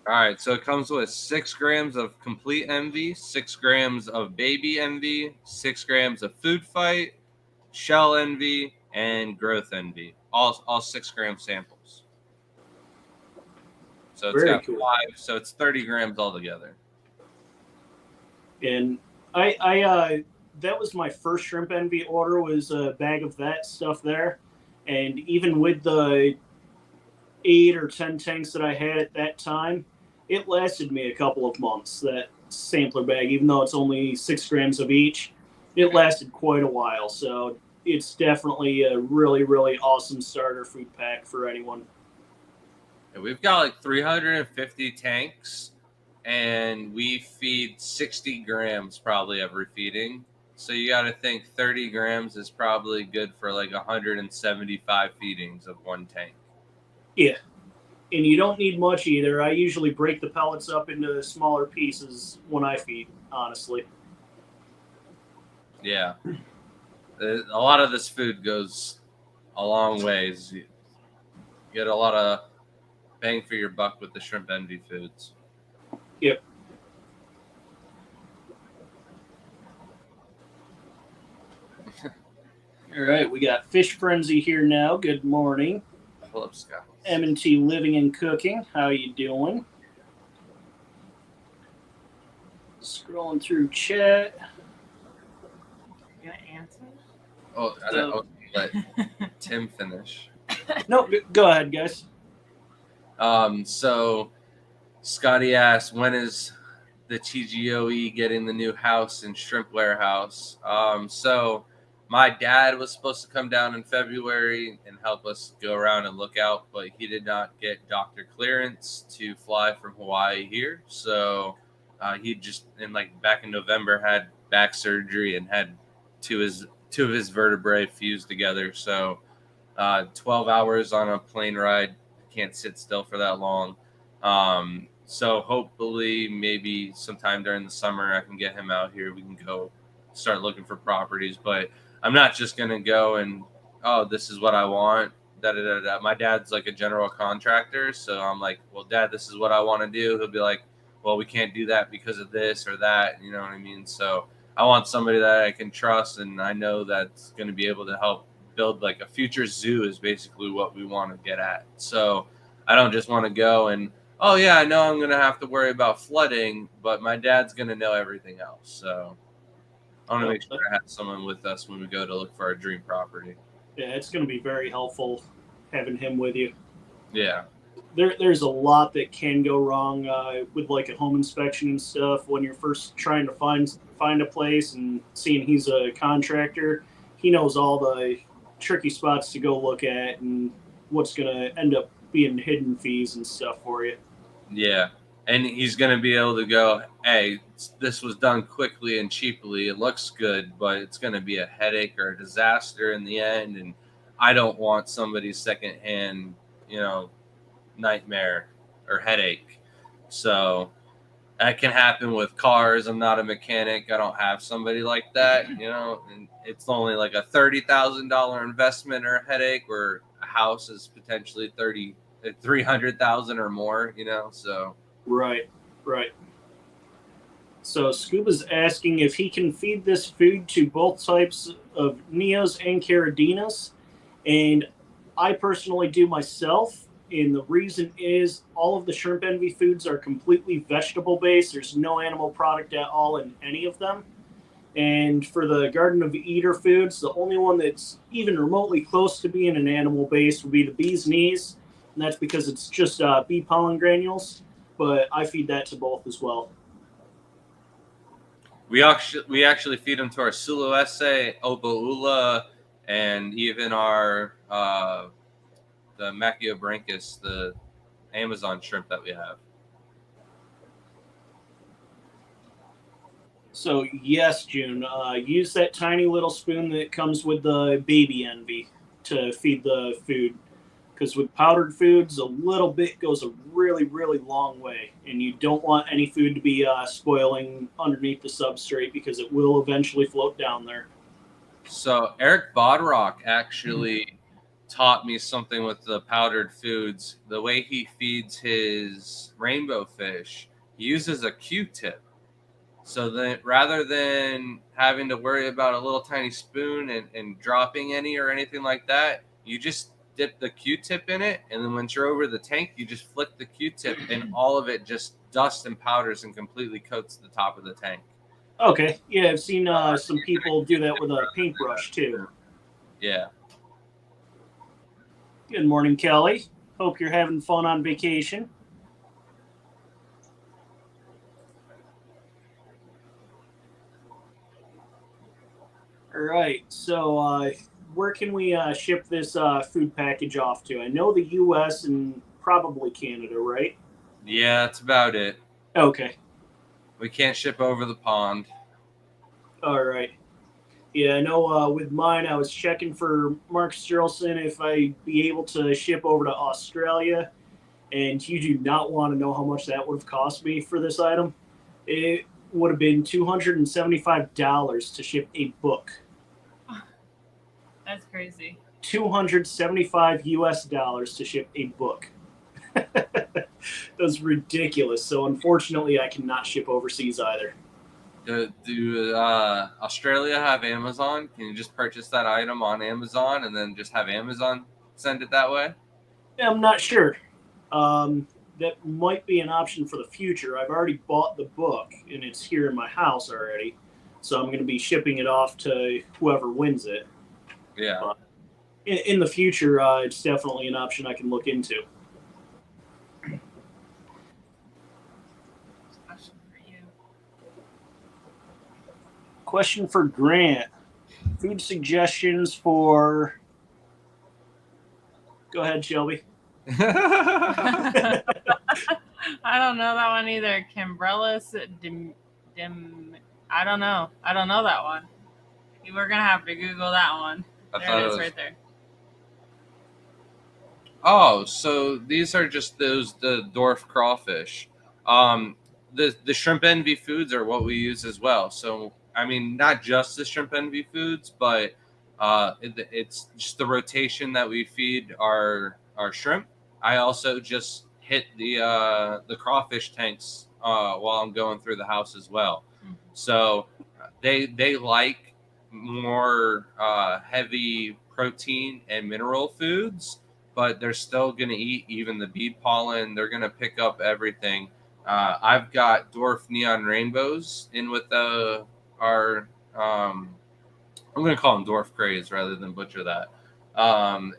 right, so it comes with 6 grams of complete envy, 6 grams of baby envy, 6 grams of food fight, shell envy, and growth envy. All 6 gram samples. So it's got cool. 5, so it's 30 grams altogether. And I that was my first Shrimp Envy order, was a bag of that stuff there. And even with the 8 or 10 tanks that I had at that time, it lasted me a couple of months, that sampler bag, even though it's only 6 grams of each. It lasted quite a while. So it's definitely a really, really awesome starter food pack for anyone. Yeah, we've got like 350 tanks, and we feed 60 grams probably every feeding. So you got to think 30 grams is probably good for like 175 feedings of one tank. Yeah. And you don't need much either. I usually break the pellets up into smaller pieces when I feed, honestly. Yeah. A lot of this food goes a long ways. You get a lot of bang for your buck with the Shrimp Envy foods. Yep. All right, we got Fish Frenzy here now. Good morning. Hello, Scott. M&T Living and Cooking. How you doing? Scrolling through chat. You gonna answer? Oh, I don't let Tim finish. No, go ahead, guys. So Scotty asked, when is the TGOE getting the new house and shrimp warehouse? So my dad was supposed to come down in February and help us go around and look out, but he did not get doctor clearance to fly from Hawaii here. So he just back in November had back surgery and had two of his vertebrae fused together. So 12 hours on a plane ride, can't sit still for that long. So hopefully maybe sometime during the summer I can get him out here. We can go start looking for properties, but I'm not just going to go and, oh, this is what I want. My dad's like a general contractor. So I'm like, well, Dad, this is what I want to do. He'll be like, well, we can't do that because of this or that. You know what I mean? So I want somebody that I can trust, and I know that's going to be able to help build like a future zoo is basically what we want to get at. So I don't just want to go and oh yeah, I know I'm gonna have to worry about flooding, but my dad's gonna know everything else. So I want to make sure I have someone with us when we go to look for our dream property. Yeah, it's going to be very helpful having him with you. Yeah. There's a lot that can go wrong with like a home inspection and stuff when you're first trying to find a place, and seeing he's a contractor, he knows all the tricky spots to go look at and what's going to end up being hidden fees and stuff for you. Yeah. And he's going to be able to go, hey, this was done quickly and cheaply. It looks good, but it's going to be a headache or a disaster in the end. And I don't want somebody's secondhand, nightmare or headache. So that can happen with cars. I'm not a mechanic. I don't have somebody like that, and it's only like a $30,000 investment or a headache, where a house is potentially 300,000 or more, so. Right. So Scuba's asking if he can feed this food to both types of Neos and Caradinas, and I personally do myself. And the reason is all of the Shrimp Envy foods are completely vegetable based. There's no animal product at all in any of them. And for the Garden of Eater foods, the only one that's even remotely close to being an animal based would be the bee's knees. And that's because it's just bee pollen granules. But I feed that to both as well. We actually feed them to our Suluese, Oboula, and even our the Machiobranchus, the Amazon shrimp that we have. So yes, June, use that tiny little spoon that comes with the baby envy to feed the food. Because with powdered foods, a little bit goes a really, really long way. And you don't want any food to be spoiling underneath the substrate, because it will eventually float down there. So Eric Bodrock actually taught me something with the powdered foods. The way he feeds his rainbow fish, he uses a Q-tip. So then rather than having to worry about a little tiny spoon and dropping any or anything like that, you just dip the Q-tip in it, and then once you're over the tank, you just flick the Q-tip, and all of it just dusts and powders and completely coats the top of the tank. Okay, yeah, I've seen some people do that with a paintbrush too. Yeah. Good morning, Kelly. Hope you're having fun on vacation. All right, so where can we ship this food package off to? I know the U.S. and probably Canada, right? Yeah, that's about it. Okay. We can't ship over the pond. All right. Yeah, I know with mine, I was checking for Mark Sturlson if I'd be able to ship over to Australia, and you do not want to know how much that would have cost me for this item. It would have been $275 to ship a book. That's crazy. $275 US to ship a book. That's ridiculous. So unfortunately, I cannot ship overseas either. Do Australia have Amazon? Can you just purchase that item on Amazon and then just have Amazon send it that way? Yeah, I'm not sure. That might be an option for the future. I've already bought the book, and it's here in my house already. So I'm going to be shipping it off to whoever wins it. Yeah. But in the future, it's definitely an option I can look into. Question for Grant. Food suggestions for... Go ahead, Shelby. I don't know that one either. Cambrellus I don't know. I don't know that one. We're gonna have to Google that one. There it is, right there. Oh, so these are just the dwarf crawfish. The Shrimp Envy foods are what we use as well. So I mean, not just the Shrimp Envy foods, but it's just the rotation that we feed our shrimp. I also just hit the crawfish tanks while I'm going through the house as well. Mm-hmm. So they like more heavy protein and mineral foods, but they're still going to eat even the bead pollen. They're going to pick up everything. I've got dwarf neon rainbows in with our I'm going to call them dwarf crays rather than butcher that.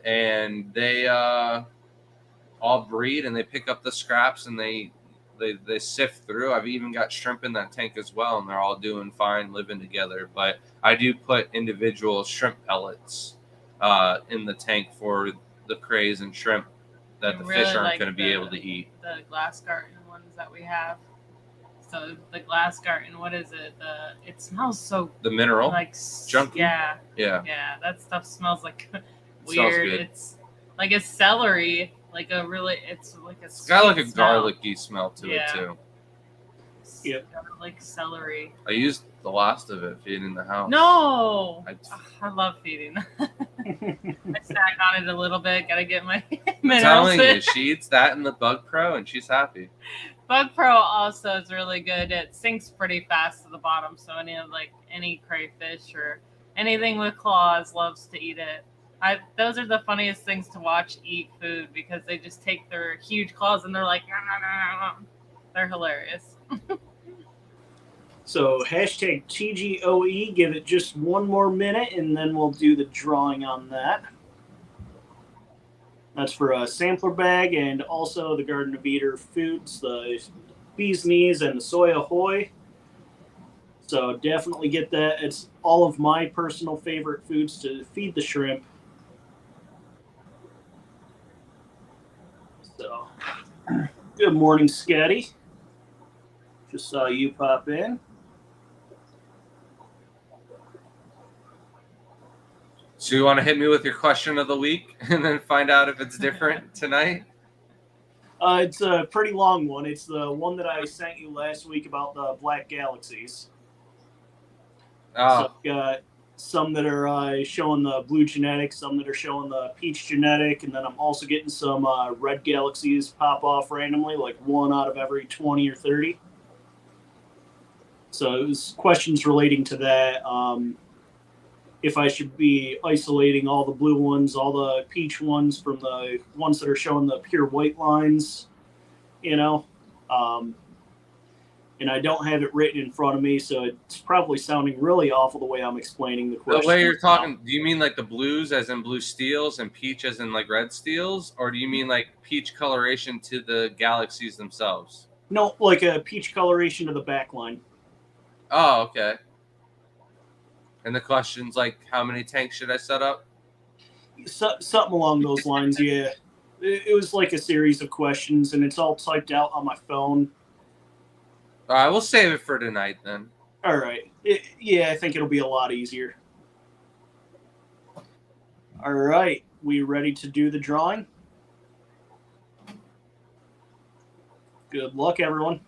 And they all breed and they pick up the scraps and they sift through. I've even got shrimp in that tank as well, and they're all doing fine, living together. But I do put individual shrimp pellets in the tank for the crays and shrimp that the fish aren't going to be able to eat. The glass garden ones that we have. So the glass garden, what is it? It smells so the mineral like junky. Yeah. That stuff smells like weird. Good. It's like a celery, it's got like a garlicky smell to it too. Yep. Like celery. I used the last of it feeding the house. No, I love feeding. I snack on it a little bit. Gotta get my minerals. I'm telling you, she eats that in the Bug Pro and she's happy. Bug Pro also is really good. It sinks pretty fast to the bottom, so any crayfish or anything with claws loves to eat it. Those are the funniest things to watch eat food because they just take their huge claws and they're like, nah, nah, nah, nah. They're hilarious. So hashtag TGOE, give it just one more minute and then we'll do the drawing on that. That's for a sampler bag and also the Garden of Eden foods, the Bee's Knees and the Soy Ahoy. So definitely get that. It's all of my personal favorite foods to feed the shrimp. So, good morning, Scotty. Just saw you pop in. So you want to hit me with your question of the week and then find out if it's different tonight? It's a pretty long one. It's the one that I sent you last week about the black galaxies. Oh. So I've got some that are showing the blue genetic, some that are showing the peach genetic, and then I'm also getting some red galaxies pop off randomly, like 1 out of every 20 or 30. So it was questions relating to that. If I should be isolating all the blue ones, all the peach ones from the ones that are showing the pure white lines, and I don't have it written in front of me, so it's probably sounding really awful the way I'm explaining the question. The way you're talking, do you mean like the blues as in blue steels and peach as in like red steels? Or do you mean like peach coloration to the galaxies themselves? No, like a peach coloration to the back line. Oh, okay. And the question's like, how many tanks should I set up? Something along those lines, yeah. It was like a series of questions, and it's all typed out on my phone. All right, we'll save it for tonight then. All right. I think it'll be a lot easier. All right. We ready to do the drawing? Good luck, everyone.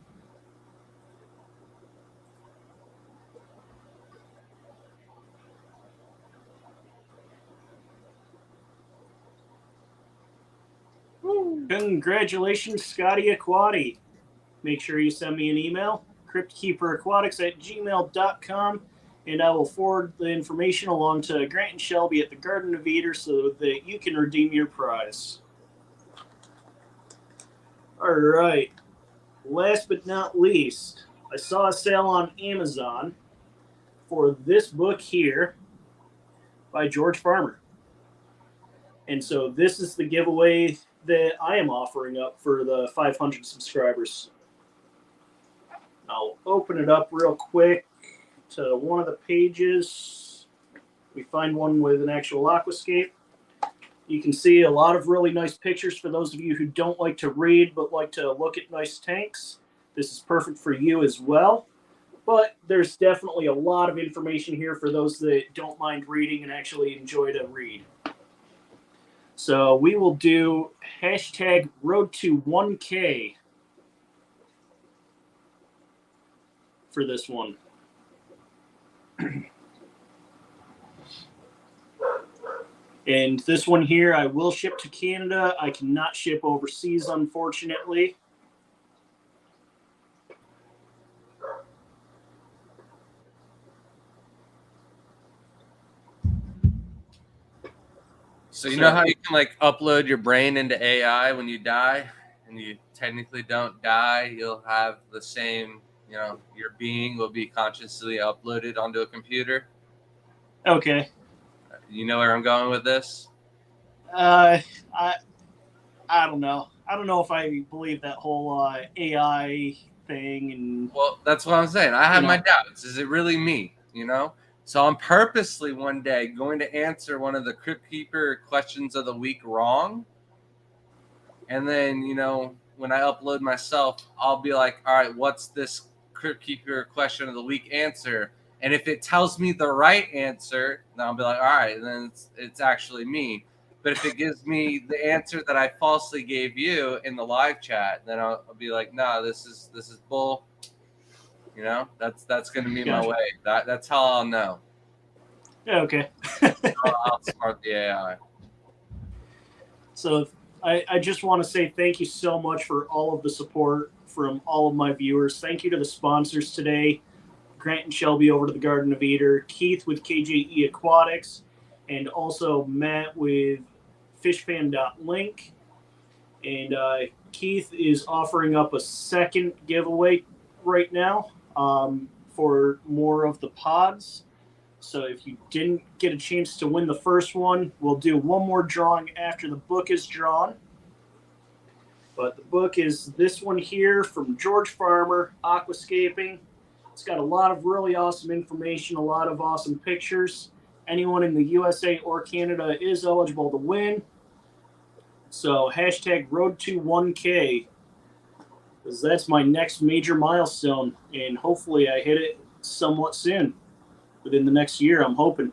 Congratulations, Scotty Aquati. Make sure you send me an email, cryptkeeperaquatics@gmail.com, and I will forward the information along to Grant and Shelby at the Garden of Eden so that you can redeem your prize. All right. Last but not least, I saw a sale on Amazon for this book here by George Farmer. And so this is the giveaway that I am offering up for the 500 subscribers. I'll open it up real quick to one of the pages. We find one with an actual aquascape. You can see a lot of really nice pictures for those of you who don't like to read but like to look at nice tanks. This is perfect for you as well. But there's definitely a lot of information here for those that don't mind reading and actually enjoy to read. So we will do hashtag road to 1K for this one. And this one here, I will ship to Canada. I cannot ship overseas, unfortunately. So you know how you can like upload your brain into AI when you die, and you technically don't die. You'll have the same, your being will be consciously uploaded onto a computer. Okay. You know where I'm going with this? I don't know. I don't know if I believe that whole AI thing. And Well, that's what I'm saying. I have You my know. doubts. Is it really me? So I'm purposely one day going to answer one of the Crypt Keeper questions of the week wrong. And then, when I upload myself, I'll be like, all right, what's this Crypt Keeper question of the week answer? And if it tells me the right answer, then I'll be like, all right, then it's actually me. But if it gives me the answer that I falsely gave you in the live chat, then I'll be like, no, this is bull. That's going to be my Gotcha. way. That's how I'll know. Yeah, okay. I'll outsmart the AI. So I just want to say thank you so much for all of the support from all of my viewers. Thank you to the sponsors today, Grant and Shelby over to the Garden of Eater, Keith with KJE Aquatics, and also Matt with fishfan.link. And Keith is offering up a second giveaway right now for more of the pods. So if you didn't get a chance to win the first one, we'll do one more drawing after the book is drawn. But the book is this one here from George Farmer, Aquascaping. It's got a lot of really awesome information, a lot of awesome pictures. Anyone in the USA or Canada is eligible to win. So hashtag Road to 1K, because that's my next major milestone, and hopefully I hit it somewhat soon. Within the next year, I'm hoping.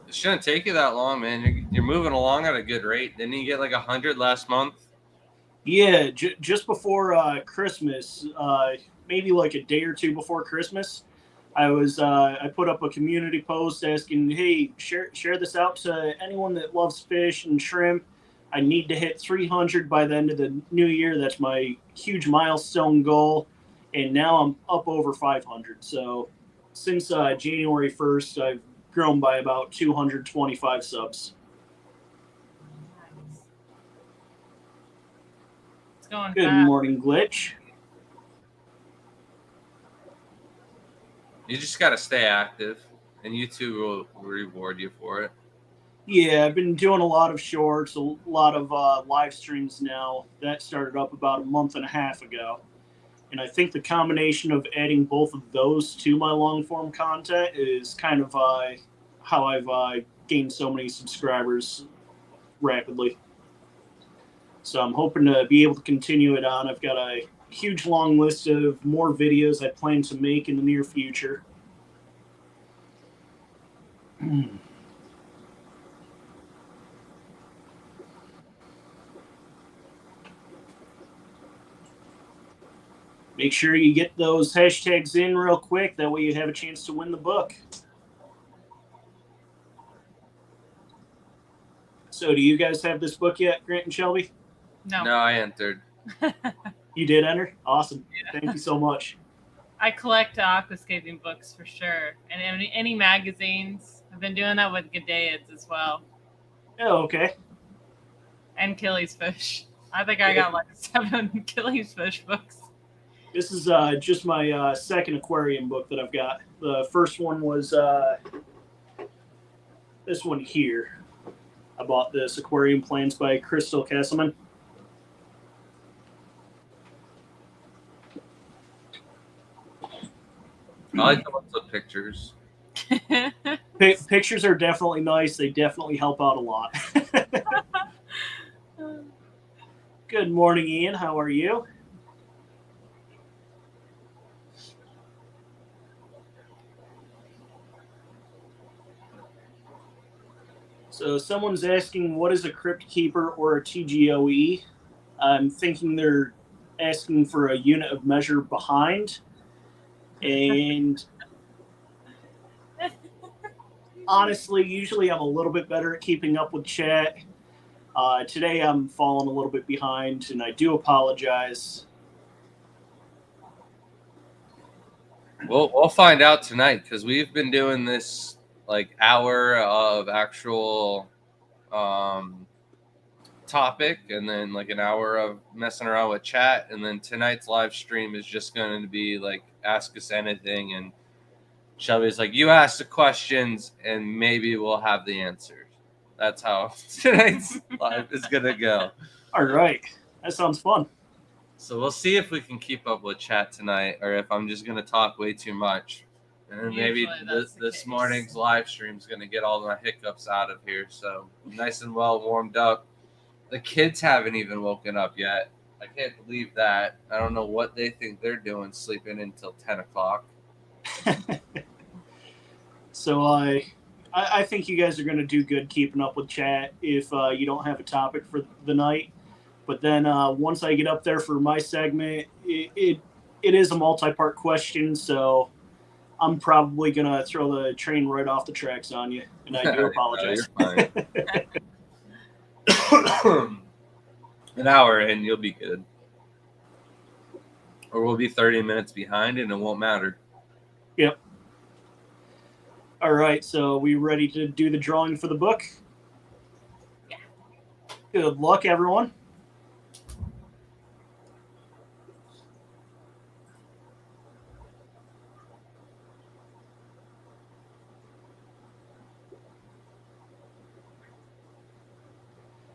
It shouldn't take you that long, man. You're moving along at a good rate. Didn't you get like 100 last month? Yeah, just before Christmas, maybe like a day or two before Christmas, I put up a community post asking, hey, share this out to anyone that loves fish and shrimp. I need to hit 300 by the end of the new year. That's my huge milestone goal. And now I'm up over 500. So since January 1st, I've grown by about 225 subs. Nice. It's going Good fast. morning, Glitch. You just got to stay active, and YouTube will reward you for it. Yeah, I've been doing a lot of shorts, a lot of live streams now. That started up about a month and a half ago. And I think the combination of adding both of those to my long form content is kind of how I've gained so many subscribers rapidly. So I'm hoping to be able to continue it on. I've got a huge long list of more videos I plan to make in the near future. Make sure you get those hashtags in real quick. That way you have a chance to win the book. So do you guys have this book yet, Grant and Shelby? No. No, I entered. You did enter? Awesome. Yeah. Thank you so much. I collect aquascaping books for sure. And any magazines. I've been doing that with G'dayids as well. Oh, okay. And Killies Fish. I think I got like 7 Killies Fish books. This is just my second aquarium book that I've got. The first one was this one here. I bought this, Aquarium Plans by Crystal Kesselman. I like the ones with pictures. Pictures are definitely nice. They definitely help out a lot. Good morning, Ian. How are you? So someone's asking, what is a Crypt Keeper or a TGOE? I'm thinking they're asking for a unit of measure behind. And honestly, usually I'm a little bit better at keeping up with chat. Today I'm falling a little bit behind, and I do apologize. We'll find out tonight because we've been doing this like hour of actual topic and then like an hour of messing around with chat, and then tonight's live stream is just going to be like ask us anything, and Shelby's like, you ask the questions and maybe we'll have the answers. That's how tonight's live is going to go. All right. That sounds fun. So we'll see if we can keep up with chat tonight, or if I'm just going to talk way too much. And then maybe Usually that's the this case. morning's live stream is going to get all my hiccups out of here. So nice and well warmed up. The kids haven't even woken up yet. I can't believe that. I don't know what they think they're doing, sleeping until 10 o'clock. So I think you guys are going to do good keeping up with chat if you don't have a topic for the night. But then once I get up there for my segment, it is a multi-part question, so I'm probably going to throw the train right off the tracks on you, and I do apologize. No, you're fine. An hour in, you'll be good. Or we'll be 30 minutes behind, and it won't matter. Yep. All right, so we ready to do the drawing for the book? Yeah. Good luck, everyone.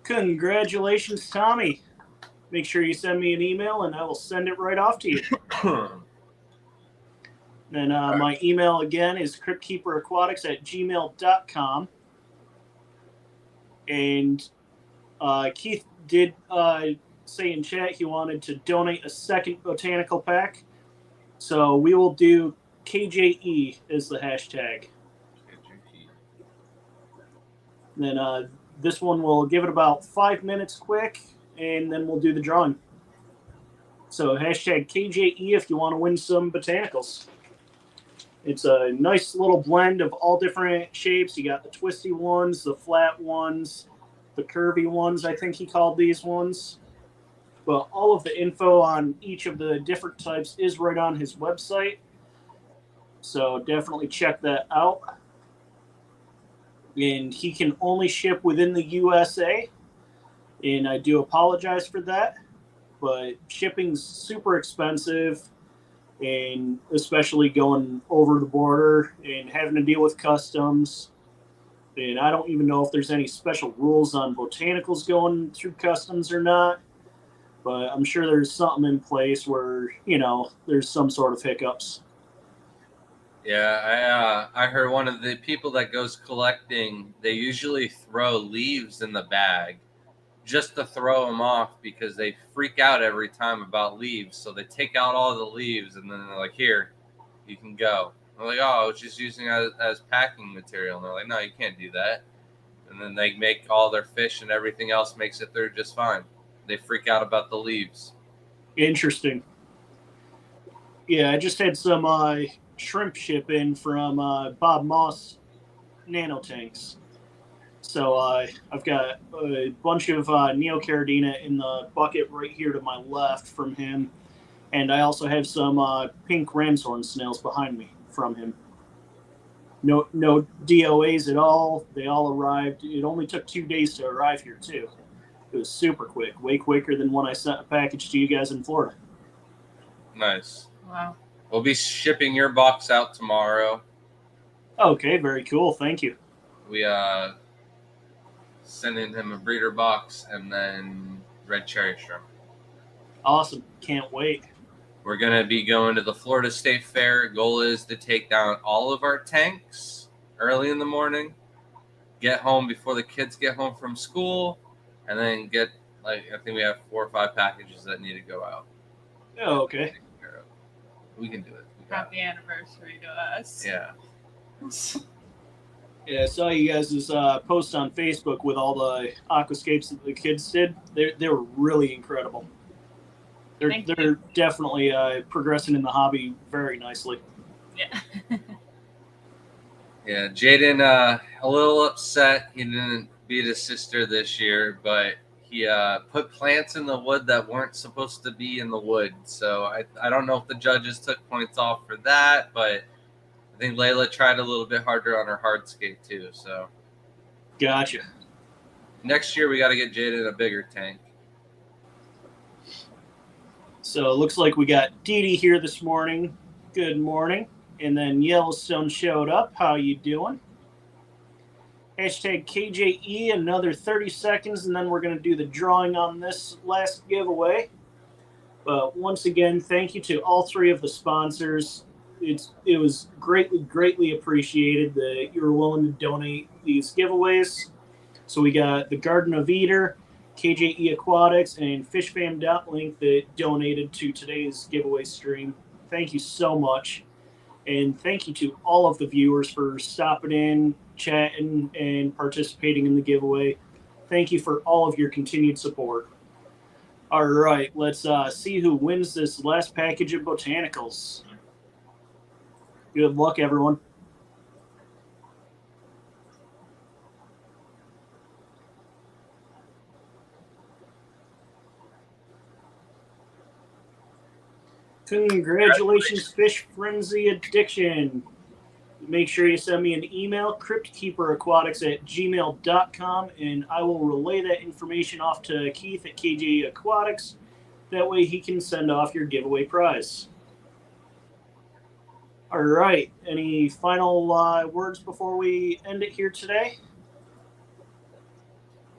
Congratulations, Tommy. Make sure you send me an email, and I will send it right off to you. And my email again is cryptkeeperaquatics@gmail.com. And Keith did say in chat he wanted to donate a second botanical pack. So we will do KJE as the hashtag. Then this one will give it about 5 minutes quick, and then we'll do the drawing. So hashtag KJE if you want to win some botanicals. It's a nice little blend of all different shapes. You got the twisty ones, the flat ones, the curvy ones, I think he called these ones. But all of the info on each of the different types is right on his website. So definitely check that out. And he can only ship within the USA. And I do apologize for that. But shipping's super expensive. And especially going over the border and having to deal with customs. And I don't even know if there's any special rules on botanicals going through customs or not. But I'm sure there's something in place where, there's some sort of hiccups. Yeah, I heard one of the people that goes collecting, they usually throw leaves in the bag just to throw them off because they freak out every time about leaves. So they take out all the leaves and then they're like, here, you can go. I'm like, oh, I was just using it as packing material. And they're like, no, you can't do that. And then they make all their fish and everything else makes it through just fine. They freak out about the leaves. Interesting. Yeah, I just had some shrimp ship in from Bob Moss Nanotanks. So I've got a bunch of Neocaridina in the bucket right here to my left from him. And I also have some pink ram's horn snails behind me from him. No DOAs at all. They all arrived. It only took 2 days to arrive here, too. It was super quick, way quicker than when I sent a package to you guys in Florida. Nice. Wow. We'll be shipping your box out tomorrow. Okay, very cool. Thank you. We sending him a breeder box and then red cherry shrimp. Awesome. Can't wait. We're going to be going to the Florida State Fair. Goal is to take down all of our tanks early in the morning, get home before the kids get home from school, and then get, I think we have 4 or 5 packages that need to go out. Oh, okay. We can do it. Happy anniversary to us. Yeah. Yeah, I saw you guys' post on Facebook with all the aquascapes that the kids did. They were really incredible. They're definitely progressing in the hobby very nicely. Yeah. Yeah, Jaden, a little upset he didn't beat his sister this year, but he put plants in the wood that weren't supposed to be in the wood. So I don't know if the judges took points off for that, but I think Layla tried a little bit harder on her hardscape too. So Gotcha. next year we got to get Jaden a bigger tank. So it looks like we got Dee Dee here this morning. Good morning. And then Yellowstone showed up. How you doing? Hashtag KJE, another 30 seconds, and then we're going to do the drawing on this last giveaway. But once again, thank you to all three of the sponsors. It was greatly appreciated that you were willing to donate these giveaways. So we got the Garden of Eder, KJE Aquatics, and FishFam.link that donated to today's giveaway stream. Thank you so much. And thank you to all of the viewers for stopping in, chatting, and participating in the giveaway. Thank you for all of your continued support. All right, let's see who wins this last package of botanicals. Good luck, everyone. Congratulations, Fish Frenzy Addiction. Make sure you send me an email, cryptkeeperaquatics@gmail.com, and I will relay that information off to Keith at KJ Aquatics. That way he can send off your giveaway prize. All right. Any final words before we end it here today?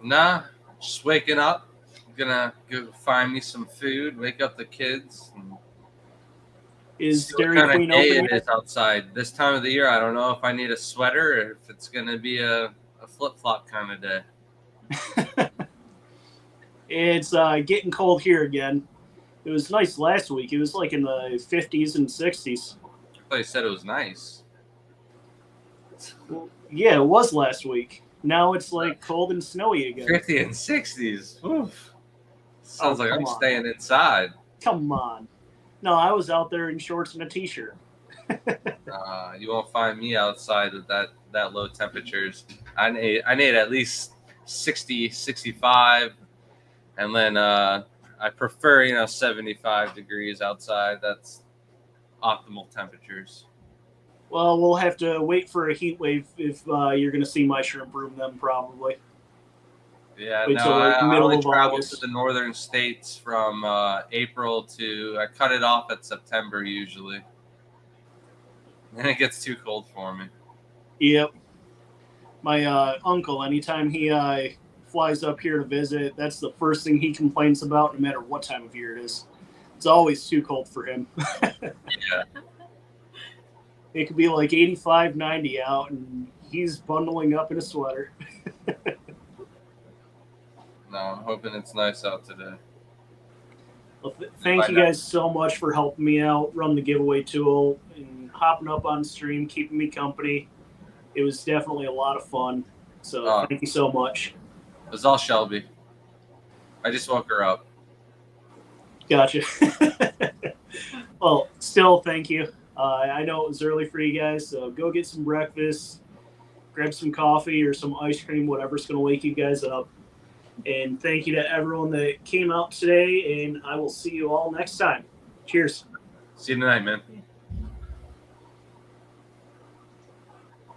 Nah, just waking up. I'm gonna go find me some food, wake up the kids. And Is see what Dairy kind of Queen day open it yet? is outside this time of the year. I don't know if I need a sweater or if it's gonna be a flip-flop kind of day. It's getting cold here again. It was nice last week. It was like in the 50s and 60s. I thought you said it was nice. Well, yeah, it was last week. Now it's like cold and snowy again. 50 and 60s. Oof. Sounds like I'm come on. staying inside. Come on. No, I was out there in shorts and a t-shirt. You won't find me outside at that low temperatures. I need at least 60, 65, and then I prefer 75 degrees outside. That's optimal temperatures. Well, we'll have to wait for a heat wave if you're going to see my shrimp room then, probably. Yeah, Wait no, till, like, I middle only of travel August. to the northern states from April to, I cut it off at September usually. Then it gets too cold for me. Yep. My uncle, anytime he flies up here to visit, that's the first thing he complains about, no matter what time of year it is. It's always too cold for him. Yeah. It could be like 85, 90 out, and he's bundling up in a sweater. No, I'm hoping it's nice out today. Well, thank you guys so much for helping me out, run the giveaway tool, and hopping up on stream, keeping me company. It was definitely a lot of fun. So thank you so much. It was all Shelby. I just woke her up. Gotcha. Well, still, thank you. I know it was early for you guys, so go get some breakfast, grab some coffee or some ice cream, whatever's going to wake you guys up. And thank you to everyone that came out today, and I will see you all next time. Cheers. See you tonight, man.